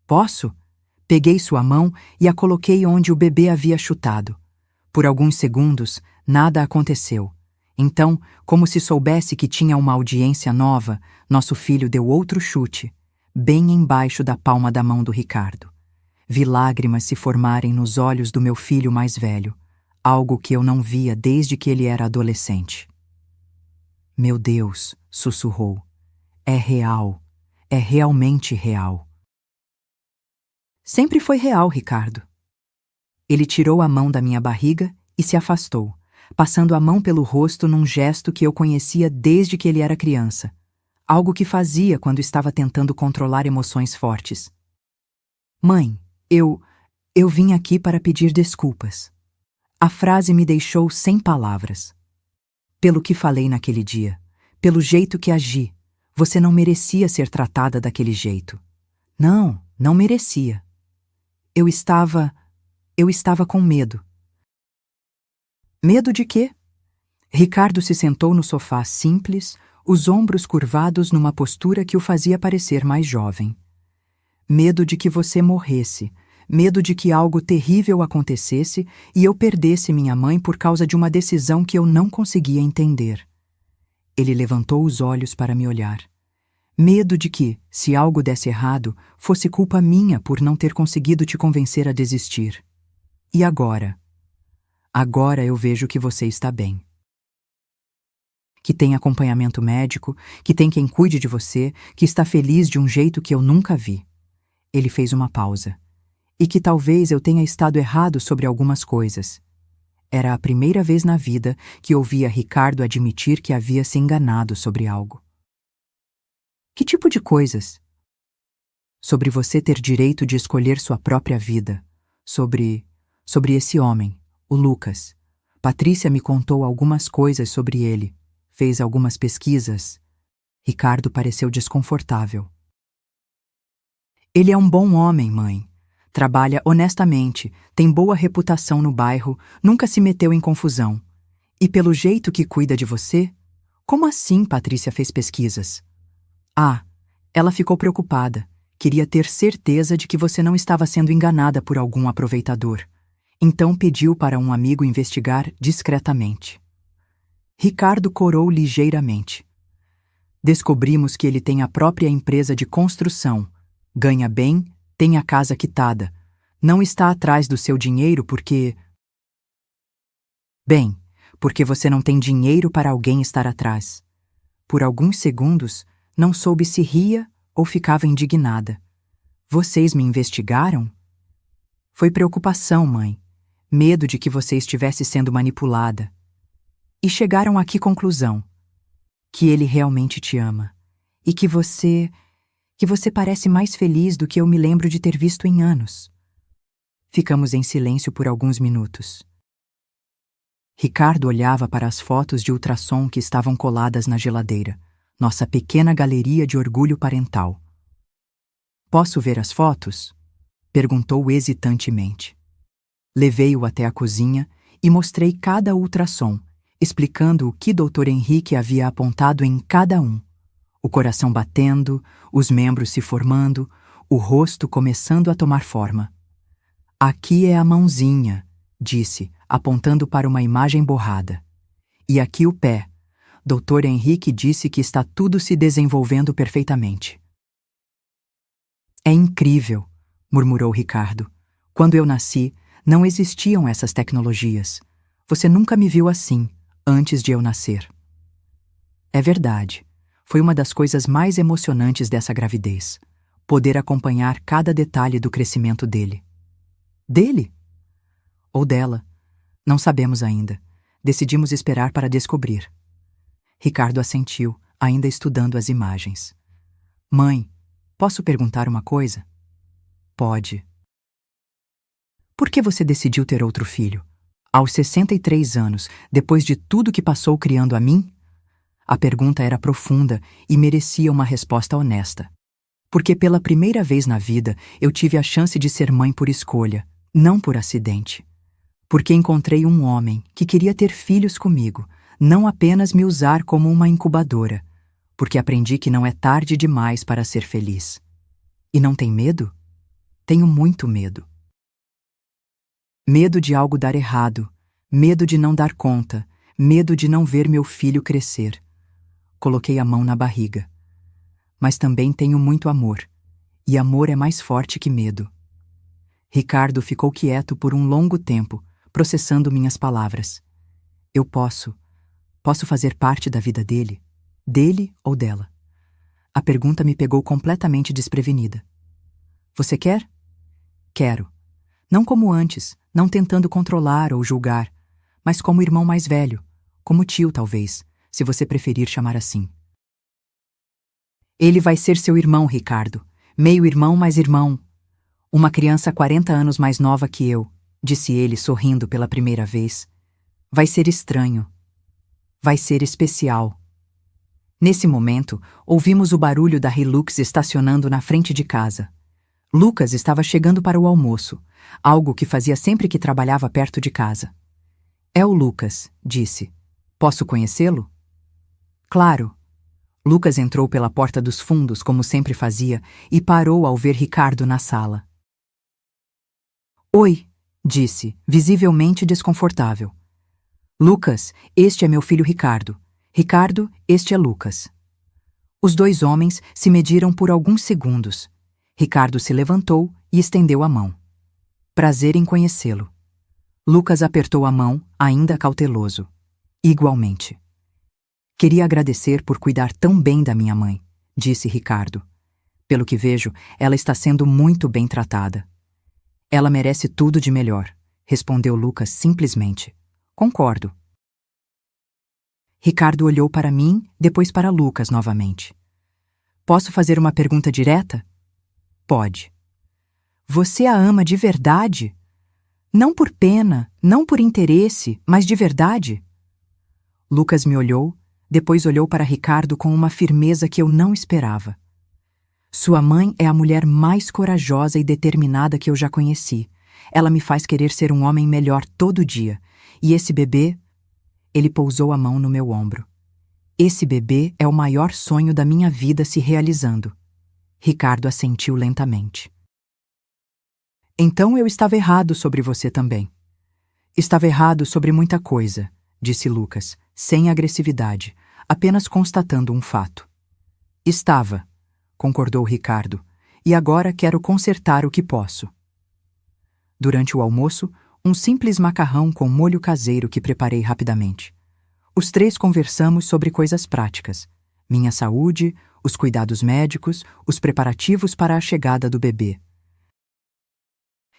Posso? Peguei sua mão e a coloquei onde o bebê havia chutado. Por alguns segundos, nada aconteceu. Então, como se soubesse que tinha uma audiência nova, nosso filho deu outro chute, bem embaixo da palma da mão do Ricardo. Vi lágrimas se formarem nos olhos do meu filho mais velho, algo que eu não via desde que ele era adolescente. Meu Deus, sussurrou. É real. É realmente real. Sempre foi real, Ricardo. Ele tirou a mão da minha barriga e se afastou, passando a mão pelo rosto num gesto que eu conhecia desde que ele era criança, algo que fazia quando estava tentando controlar emoções fortes. Mãe, eu vim aqui para pedir desculpas. A frase me deixou sem palavras. Pelo que falei naquele dia, pelo jeito que agi, você não merecia ser tratada daquele jeito. Não merecia. Eu estava com medo. Medo de quê? Ricardo se sentou no sofá simples, os ombros curvados numa postura que o fazia parecer mais jovem. Medo de que você morresse, medo de que algo terrível acontecesse e eu perdesse minha mãe por causa de uma decisão que eu não conseguia entender. Ele levantou os olhos para me olhar. Medo de que, se algo desse errado, fosse culpa minha por não ter conseguido te convencer a desistir. E agora? Agora eu vejo que você está bem. Que tem acompanhamento médico, que tem quem cuide de você, que está feliz de um jeito que eu nunca vi. Ele fez uma pausa. E que talvez eu tenha estado errado sobre algumas coisas. Era a primeira vez na vida que ouvia Ricardo admitir que havia se enganado sobre algo. Que tipo de coisas? Sobre você ter direito de escolher sua própria vida. Sobre esse homem, o Lucas. Patrícia me contou algumas coisas sobre ele. Fez algumas pesquisas. Ricardo pareceu desconfortável. Ele é um bom homem, mãe. Trabalha honestamente, tem boa reputação no bairro, nunca se meteu em confusão. E pelo jeito que cuida de você? Como assim Patrícia fez pesquisas? Ela ficou preocupada. Queria ter certeza de que você não estava sendo enganada por algum aproveitador. Então pediu para um amigo investigar discretamente. Ricardo corou ligeiramente. Descobrimos que ele tem a própria empresa de construção. Ganha bem, tem a casa quitada. Não está atrás do seu dinheiro porque... Bem, porque você não tem dinheiro para alguém estar atrás. Por alguns segundos, não soube se ria ou ficava indignada. Vocês me investigaram? Foi preocupação, mãe. Medo de que você estivesse sendo manipulada. E chegaram a que conclusão? Que ele realmente te ama. E que você Que você parece mais feliz do que eu me lembro de ter visto em anos. Ficamos em silêncio por alguns minutos. Ricardo olhava para as fotos de ultrassom que estavam coladas na geladeira, nossa pequena galeria de orgulho parental. Posso ver as fotos? Perguntou hesitantemente. Levei-o até a cozinha e mostrei cada ultrassom, explicando o que Dr. Henrique havia apontado em cada um. O coração batendo, os membros se formando, o rosto começando a tomar forma. Aqui é a mãozinha, disse, apontando para uma imagem borrada. E aqui o pé. Dr. Henrique disse que está tudo se desenvolvendo perfeitamente. É incrível, murmurou Ricardo. Quando eu nasci, não existiam essas tecnologias. Você nunca me viu assim, antes de eu nascer. É verdade. Foi uma das coisas mais emocionantes dessa gravidez. Poder acompanhar cada detalhe do crescimento dele. Dele? Ou dela? Não sabemos ainda. Decidimos esperar para descobrir. Ricardo assentiu, ainda estudando as imagens. Mãe, posso perguntar uma coisa? Pode. Por que você decidiu ter outro filho? Aos 63 anos, depois de tudo que passou criando a mim? A pergunta era profunda e merecia uma resposta honesta. Porque pela primeira vez na vida eu tive a chance de ser mãe por escolha, não por acidente. Porque encontrei um homem que queria ter filhos comigo, não apenas me usar como uma incubadora. Porque aprendi que não é tarde demais para ser feliz. E não tem medo? Tenho muito medo. Medo de algo dar errado, medo de não dar conta, medo de não ver meu filho crescer. Coloquei a mão na barriga. Mas também tenho muito amor, e amor é mais forte que medo. Ricardo ficou quieto por um longo tempo, processando minhas palavras. Eu posso fazer parte da vida dele? Dele ou dela? A pergunta me pegou completamente desprevenida. Você quer? Quero. Não como antes, não tentando controlar ou julgar, mas como irmão mais velho, como tio talvez, se você preferir chamar assim. Ele vai ser seu irmão, Ricardo. Meio-irmão mais irmão. Uma criança 40 anos mais nova que eu, disse ele sorrindo pela primeira vez. Vai ser estranho. Vai ser especial. Nesse momento, ouvimos o barulho da Hilux estacionando na frente de casa. Lucas estava chegando para o almoço, algo que fazia sempre que trabalhava perto de casa. É o Lucas, disse. Posso conhecê-lo? Claro. Lucas entrou pela porta dos fundos, como sempre fazia, e parou ao ver Ricardo na sala. Oi, disse, visivelmente desconfortável. Lucas, este é meu filho Ricardo. Ricardo, este é Lucas. Os dois homens se mediram por alguns segundos. Ricardo se levantou e estendeu a mão. Prazer em conhecê-lo. Lucas apertou a mão, ainda cauteloso. Igualmente. Queria agradecer por cuidar tão bem da minha mãe, disse Ricardo. Pelo que vejo, ela está sendo muito bem tratada. Ela merece tudo de melhor, respondeu Lucas simplesmente. Concordo. Ricardo olhou para mim, depois para Lucas novamente. Posso fazer uma pergunta direta? Pode. Você a ama de verdade? Não por pena, não por interesse, mas de verdade? Lucas me olhou, depois olhou para Ricardo com uma firmeza que eu não esperava. Sua mãe é a mulher mais corajosa e determinada que eu já conheci. Ela me faz querer ser um homem melhor todo dia. E esse bebê... Ele pousou a mão no meu ombro. Esse bebê é o maior sonho da minha vida se realizando. Ricardo assentiu lentamente. Então eu estava errado sobre você também. Estava errado sobre muita coisa, disse Lucas, sem agressividade, apenas constatando um fato. Estava, concordou Ricardo, e agora quero consertar o que posso. Durante o almoço, um simples macarrão com molho caseiro que preparei rapidamente. Os três conversamos sobre coisas práticas: minha saúde, os cuidados médicos, os preparativos para a chegada do bebê.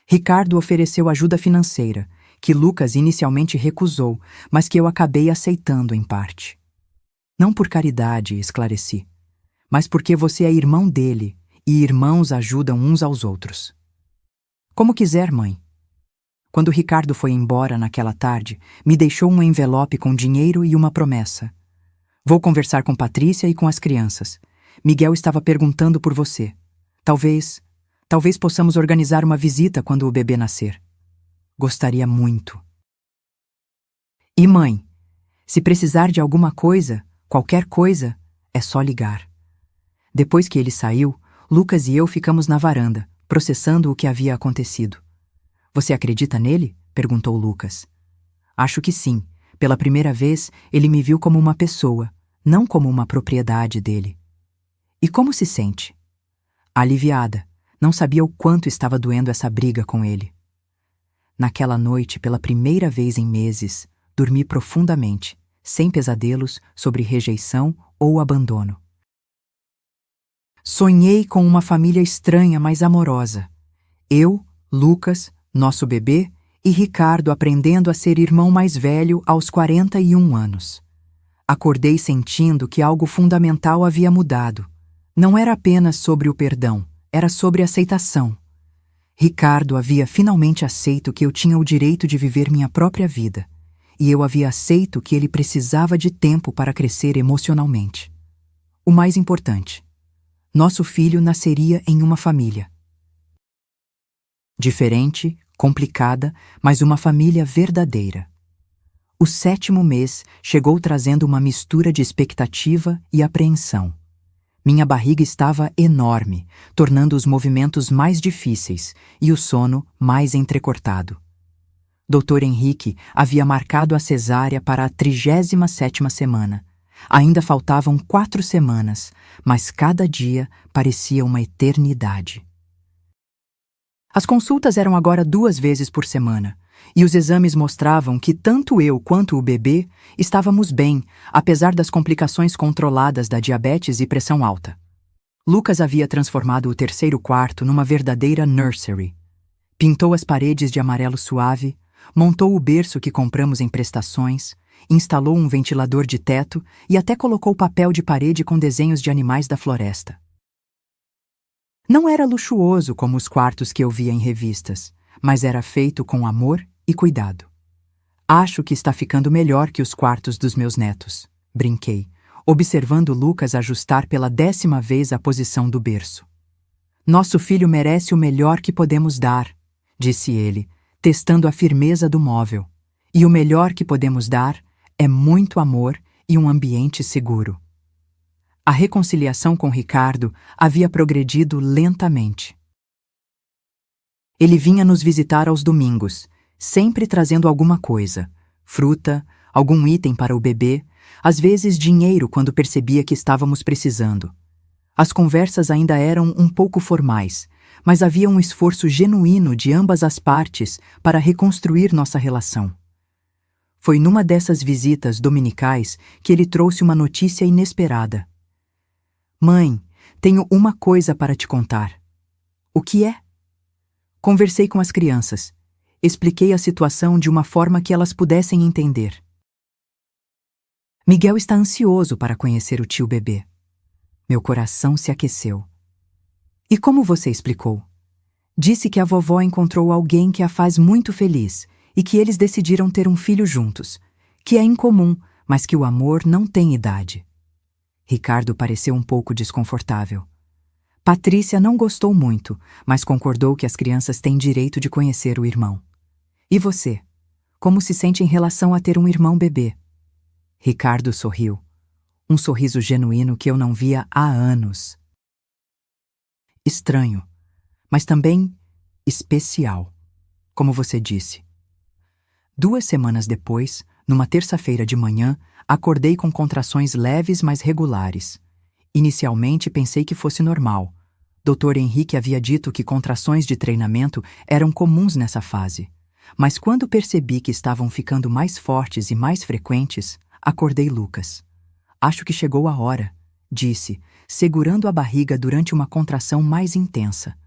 Ricardo ofereceu ajuda financeira, que Lucas inicialmente recusou, mas que eu acabei aceitando em parte. Não por caridade, esclareci, mas porque você é irmão dele e irmãos ajudam uns aos outros. Como quiser, mãe. Quando Ricardo foi embora naquela tarde, me deixou um envelope com dinheiro e uma promessa. Vou conversar com Patrícia e com as crianças. Miguel estava perguntando por você. Talvez possamos organizar uma visita quando o bebê nascer. Gostaria muito. E mãe, se precisar de alguma coisa, qualquer coisa, é só ligar. Depois que ele saiu, Lucas e eu ficamos na varanda, processando o que havia acontecido. Você acredita nele? Perguntou Lucas. Acho que sim. Pela primeira vez, ele me viu como uma pessoa, não como uma propriedade dele. E como se sente? Aliviada. Não sabia o quanto estava doendo essa briga com ele. Naquela noite, pela primeira vez em meses, dormi profundamente, sem pesadelos sobre rejeição ou abandono. Sonhei com uma família estranha, mas amorosa. Eu, Lucas, nosso bebê, e Ricardo aprendendo a ser irmão mais velho aos 41 anos. Acordei sentindo que algo fundamental havia mudado. Não era apenas sobre o perdão, era sobre aceitação. Ricardo havia finalmente aceito que eu tinha o direito de viver minha própria vida, e eu havia aceito que ele precisava de tempo para crescer emocionalmente. O mais importante, nosso filho nasceria em uma família. Diferente, complicada, mas uma família verdadeira. O 7º mês chegou trazendo uma mistura de expectativa e apreensão. Minha barriga estava enorme, tornando os movimentos mais difíceis e o sono mais entrecortado. Dr. Henrique havia marcado a cesárea para a 37ª semana. Ainda faltavam 4 semanas, mas cada dia parecia uma eternidade. As consultas eram agora 2 vezes por semana, e os exames mostravam que tanto eu quanto o bebê estávamos bem, apesar das complicações controladas da diabetes e pressão alta. Lucas havia transformado o 3º quarto numa verdadeira nursery. Pintou as paredes de amarelo suave, montou o berço que compramos em prestações, instalou um ventilador de teto e até colocou papel de parede com desenhos de animais da floresta. Não era luxuoso como os quartos que eu via em revistas, mas era feito com amor e cuidado. Acho que está ficando melhor que os quartos dos meus netos, brinquei, observando Lucas ajustar pela 10ª vez a posição do berço. Nosso filho merece o melhor que podemos dar, disse ele, testando a firmeza do móvel. E o melhor que podemos dar é muito amor e um ambiente seguro. A reconciliação com Ricardo havia progredido lentamente. Ele vinha nos visitar aos domingos, sempre trazendo alguma coisa, fruta, algum item para o bebê, às vezes dinheiro quando percebia que estávamos precisando. As conversas ainda eram um pouco formais, mas havia um esforço genuíno de ambas as partes para reconstruir nossa relação. Foi numa dessas visitas dominicais que ele trouxe uma notícia inesperada. Mãe, tenho uma coisa para te contar. O que é? Conversei com as crianças. Expliquei a situação de uma forma que elas pudessem entender. Miguel está ansioso para conhecer o tio bebê. Meu coração se aqueceu. E como você explicou? Disse que a vovó encontrou alguém que a faz muito feliz e que eles decidiram ter um filho juntos, que é incomum, mas que o amor não tem idade. Ricardo pareceu um pouco desconfortável. Patrícia não gostou muito, mas concordou que as crianças têm direito de conhecer o irmão. E você? Como se sente em relação a ter um irmão bebê? Ricardo sorriu. Um sorriso genuíno que eu não via há anos. Estranho, mas também especial, como você disse. 2 semanas depois, numa terça-feira de manhã, acordei com contrações leves, mas regulares. Inicialmente pensei que fosse normal. Dr. Henrique havia dito que contrações de treinamento eram comuns nessa fase. Mas quando percebi que estavam ficando mais fortes e mais frequentes, acordei Lucas. Acho que chegou a hora, disse, segurando a barriga durante uma contração mais intensa.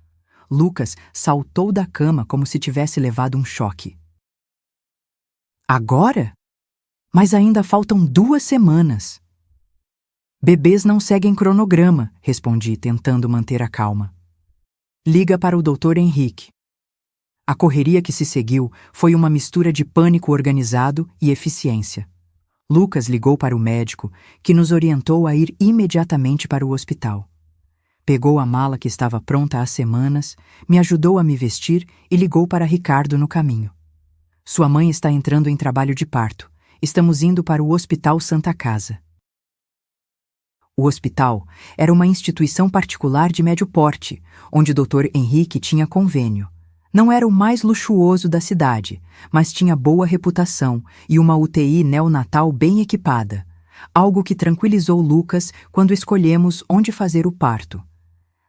Lucas saltou da cama como se tivesse levado um choque. Agora? Mas ainda faltam 2 semanas. Bebês não seguem cronograma, respondi, tentando manter a calma. Liga para o Dr. Henrique. A correria que se seguiu foi uma mistura de pânico organizado e eficiência. Lucas ligou para o médico, que nos orientou a ir imediatamente para o hospital. Pegou a mala que estava pronta há semanas, me ajudou a me vestir e ligou para Ricardo no caminho. Sua mãe está entrando em trabalho de parto. Estamos indo para o Hospital Santa Casa. O hospital era uma instituição particular de médio porte, onde o Dr. Henrique tinha convênio. Não era o mais luxuoso da cidade, mas tinha boa reputação e uma UTI neonatal bem equipada, algo que tranquilizou Lucas quando escolhemos onde fazer o parto.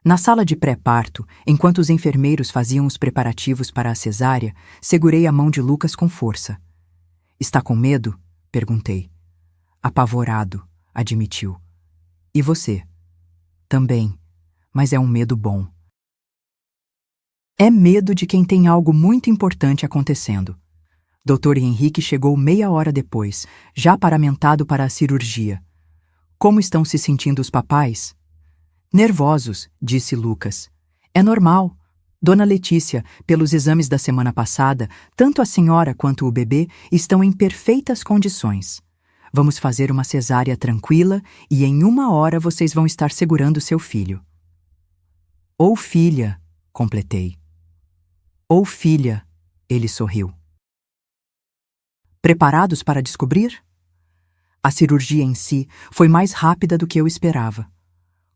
Na sala de pré-parto, enquanto os enfermeiros faziam os preparativos para a cesárea, segurei a mão de Lucas com força. Está com medo? Perguntei. Apavorado, admitiu. E você? Também, mas é um medo bom. É medo de quem tem algo muito importante acontecendo. Dr. Henrique chegou meia hora depois, já paramentado para a cirurgia. Como estão se sentindo os papais? Nervosos, disse Lucas. É normal. Dona Letícia, pelos exames da semana passada, tanto a senhora quanto o bebê estão em perfeitas condições. Vamos fazer uma cesárea tranquila e em 1 hora vocês vão estar segurando seu filho. Ou filha, completei. Ou filha, ele sorriu. Preparados para descobrir? A cirurgia em si foi mais rápida do que eu esperava.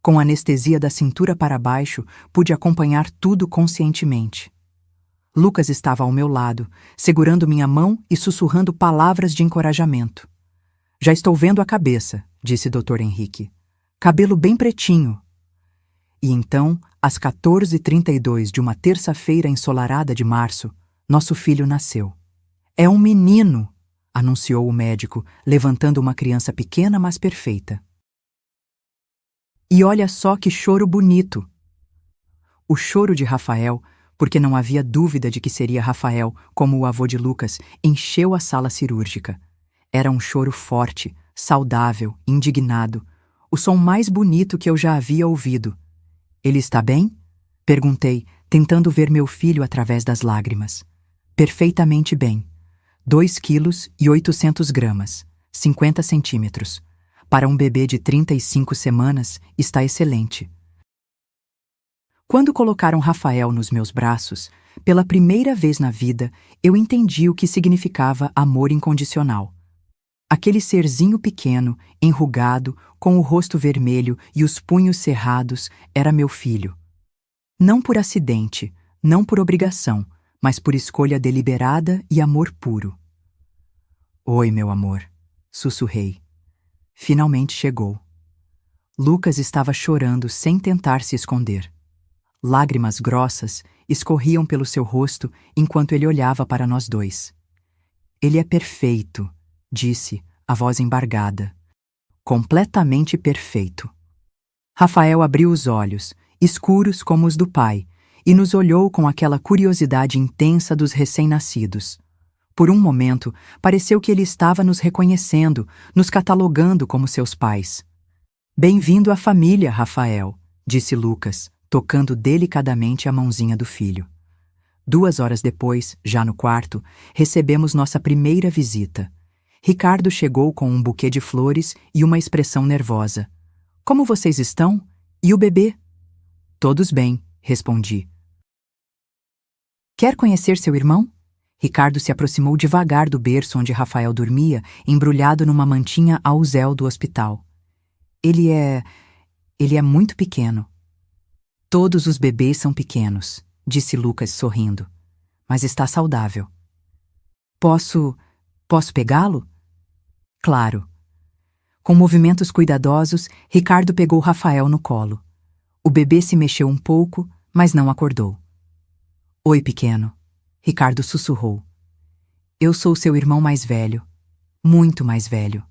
Com anestesia da cintura para baixo, pude acompanhar tudo conscientemente. Lucas estava ao meu lado, segurando minha mão e sussurrando palavras de encorajamento. Já estou vendo a cabeça, disse Dr. Henrique. Cabelo bem pretinho. E então, às 14h32 de uma terça-feira ensolarada de março, nosso filho nasceu. É um menino, anunciou o médico, levantando uma criança pequena, mas perfeita. E olha só que choro bonito! O choro de Rafael, porque não havia dúvida de que seria Rafael, como o avô de Lucas, encheu a sala cirúrgica. Era um choro forte, saudável, indignado, o som mais bonito que eu já havia ouvido. Ele está bem? Perguntei, tentando ver meu filho através das lágrimas. Perfeitamente bem. 2,8 kg, 50 centímetros. Para um bebê de 35 semanas, está excelente. Quando colocaram Rafael nos meus braços, pela primeira vez na vida, eu entendi o que significava amor incondicional. Aquele serzinho pequeno, enrugado, com o rosto vermelho e os punhos cerrados, era meu filho. Não por acidente, não por obrigação, mas por escolha deliberada e amor puro. Oi, meu amor, sussurrei. Finalmente chegou. Lucas estava chorando sem tentar se esconder. Lágrimas grossas escorriam pelo seu rosto enquanto ele olhava para nós dois. Ele é perfeito, disse, a voz embargada. Completamente perfeito. Rafael abriu os olhos, escuros como os do pai, e nos olhou com aquela curiosidade intensa dos recém-nascidos. Por um momento, pareceu que ele estava nos reconhecendo, nos catalogando como seus pais. Bem-vindo à família, Rafael, disse Lucas, tocando delicadamente a mãozinha do filho. 2 horas depois, já no quarto, recebemos nossa primeira visita. Ricardo chegou com um buquê de flores e uma expressão nervosa. Como vocês estão? E o bebê? Todos bem, respondi. Quer conhecer seu irmão? Ricardo se aproximou devagar do berço onde Rafael dormia, embrulhado numa mantinha auzel do hospital. Ele é muito pequeno. Todos os bebês são pequenos, disse Lucas sorrindo. Mas está saudável. Posso pegá-lo? Claro. Com movimentos cuidadosos, Ricardo pegou Rafael no colo. O bebê se mexeu um pouco, mas não acordou. Oi, pequeno. Ricardo sussurrou. Eu sou seu irmão mais velho. Muito mais velho.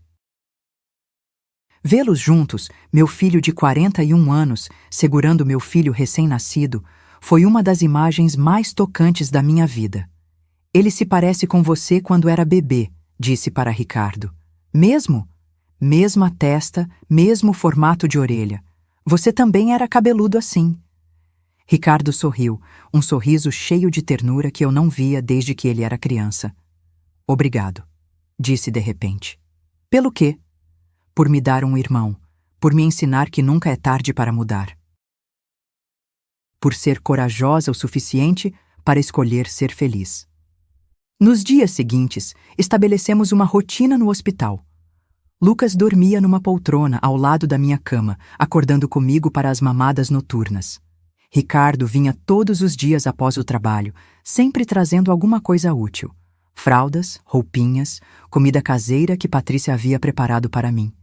Vê-los juntos, meu filho de 41 anos, segurando meu filho recém-nascido, foi uma das imagens mais tocantes da minha vida. Ele se parece com você quando era bebê, disse para Ricardo. Mesmo? Mesma testa, mesmo formato de orelha. Você também era cabeludo assim. Ricardo sorriu, um sorriso cheio de ternura que eu não via desde que ele era criança. Obrigado, disse de repente. Pelo quê? Por me dar um irmão, por me ensinar que nunca é tarde para mudar. Por ser corajosa o suficiente para escolher ser feliz. Nos dias seguintes, estabelecemos uma rotina no hospital. Lucas dormia numa poltrona ao lado da minha cama, acordando comigo para as mamadas noturnas. Ricardo vinha todos os dias após o trabalho, sempre trazendo alguma coisa útil. Fraldas, roupinhas, comida caseira que Patrícia havia preparado para mim.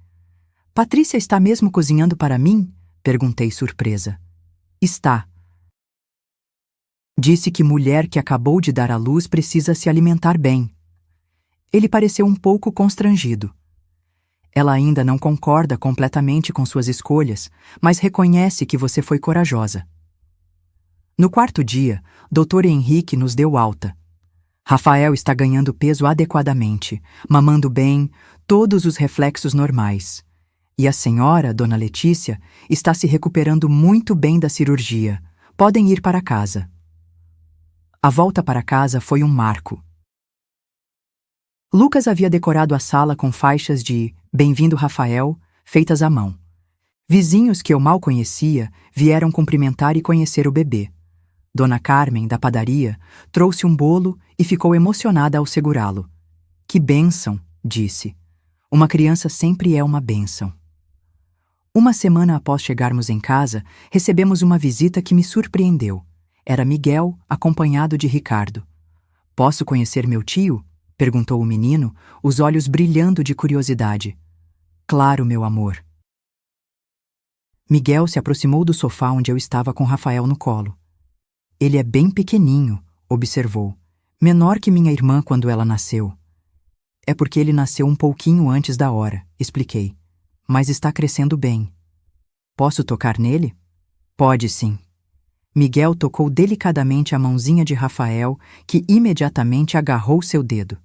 Patrícia está mesmo cozinhando para mim? Perguntei surpresa. Está. Disse que mulher que acabou de dar à luz precisa se alimentar bem. Ele pareceu um pouco constrangido. Ela ainda não concorda completamente com suas escolhas, mas reconhece que você foi corajosa. No quarto dia, Dr. Henrique nos deu alta. Rafael está ganhando peso adequadamente, mamando bem, todos os reflexos normais. E a senhora, Dona Letícia, está se recuperando muito bem da cirurgia. Podem ir para casa. A volta para casa foi um marco. Lucas havia decorado a sala com faixas de Bem-vindo Rafael, feitas à mão. Vizinhos que eu mal conhecia vieram cumprimentar e conhecer o bebê. Dona Carmen, da padaria, trouxe um bolo e ficou emocionada ao segurá-lo. Que bênção, disse. Uma criança sempre é uma bênção. Uma semana após chegarmos em casa, recebemos uma visita que me surpreendeu. Era Miguel, acompanhado de Ricardo. Posso conhecer meu tio? Perguntou o menino, os olhos brilhando de curiosidade. Claro, meu amor. Miguel se aproximou do sofá onde eu estava com Rafael no colo. Ele é bem pequeninho, observou. Menor que minha irmã quando ela nasceu. É porque ele nasceu um pouquinho antes da hora, expliquei. Mas está crescendo bem. Posso tocar nele? Pode sim. Miguel tocou delicadamente a mãozinha de Rafael, que imediatamente agarrou seu dedo.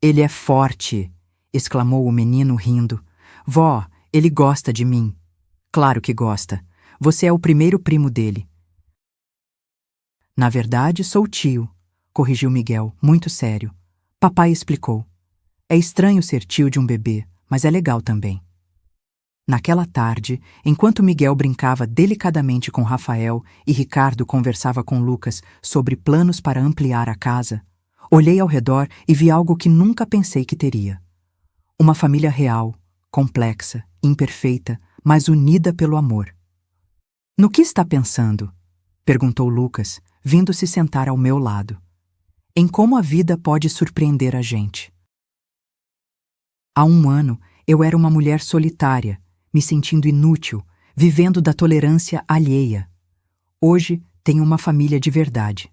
Ele é forte, exclamou o menino rindo. Vó, ele gosta de mim. Claro que gosta. Você é o primeiro primo dele. Na verdade, sou tio, corrigiu Miguel, muito sério. Papai explicou. É estranho ser tio de um bebê, mas é legal também. Naquela tarde, enquanto Miguel brincava delicadamente com Rafael e Ricardo conversava com Lucas sobre planos para ampliar a casa, olhei ao redor e vi algo que nunca pensei que teria. Uma família real, complexa, imperfeita, mas unida pelo amor. No que está pensando? Perguntou Lucas, vindo se sentar ao meu lado. Em como a vida pode surpreender a gente. Há um ano, eu era uma mulher solitária, me sentindo inútil, vivendo da tolerância alheia. Hoje, tenho uma família de verdade.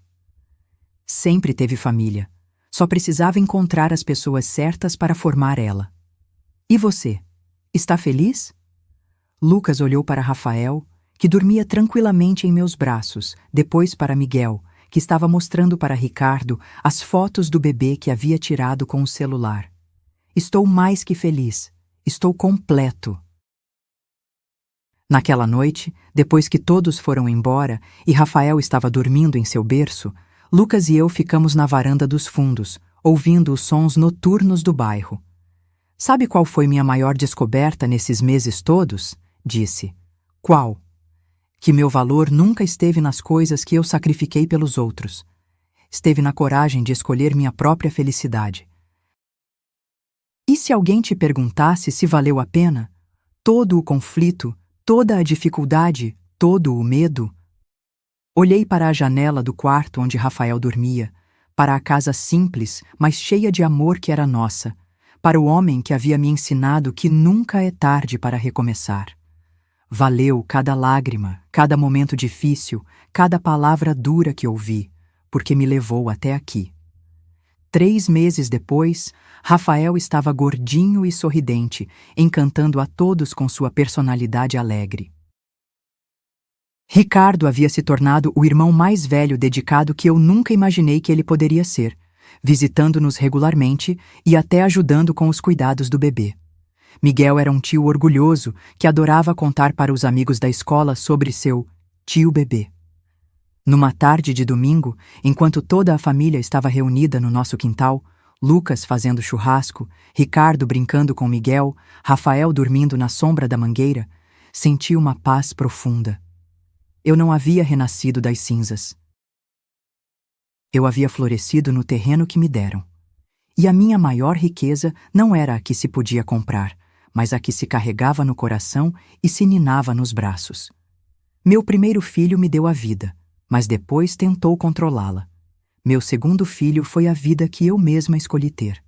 Sempre teve família. Só precisava encontrar as pessoas certas para formar ela. E você? Está feliz? Lucas olhou para Rafael, que dormia tranquilamente em meus braços, depois para Miguel, que estava mostrando para Ricardo as fotos do bebê que havia tirado com o celular. Estou mais que feliz. Estou completo. Naquela noite, depois que todos foram embora e Rafael estava dormindo em seu berço, Lucas e eu ficamos na varanda dos fundos, ouvindo os sons noturnos do bairro. Sabe qual foi minha maior descoberta nesses meses todos? Disse. Qual? Que meu valor nunca esteve nas coisas que eu sacrifiquei pelos outros. Esteve na coragem de escolher minha própria felicidade. E se alguém te perguntasse se valeu a pena? Todo o conflito, toda a dificuldade, todo o medo? Olhei para a janela do quarto onde Rafael dormia, para a casa simples, mas cheia de amor que era nossa, para o homem que havia me ensinado que nunca é tarde para recomeçar. Valeu cada lágrima, cada momento difícil, cada palavra dura que ouvi, porque me levou até aqui. 3 meses depois, Rafael estava gordinho e sorridente, encantando a todos com sua personalidade alegre. Ricardo havia se tornado o irmão mais velho dedicado que eu nunca imaginei que ele poderia ser, visitando-nos regularmente e até ajudando com os cuidados do bebê. Miguel era um tio orgulhoso que adorava contar para os amigos da escola sobre seu tio bebê. Numa tarde de domingo, enquanto toda a família estava reunida no nosso quintal, Lucas fazendo churrasco, Ricardo brincando com Miguel, Rafael dormindo na sombra da mangueira, senti uma paz profunda. Eu não havia renascido das cinzas. Eu havia florescido no terreno que me deram. E a minha maior riqueza não era a que se podia comprar, mas a que se carregava no coração e se ninava nos braços. Meu primeiro filho me deu a vida, mas depois tentou controlá-la. Meu segundo filho foi a vida que eu mesma escolhi ter.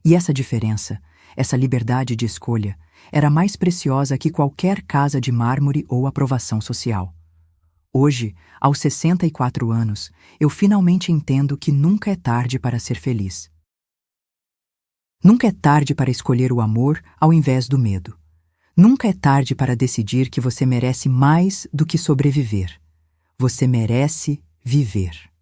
E essa diferença, essa liberdade de escolha, era mais preciosa que qualquer casa de mármore ou aprovação social. Hoje, aos 64 anos, eu finalmente entendo que nunca é tarde para ser feliz. Nunca é tarde para escolher o amor ao invés do medo. Nunca é tarde para decidir que você merece mais do que sobreviver. Você merece viver.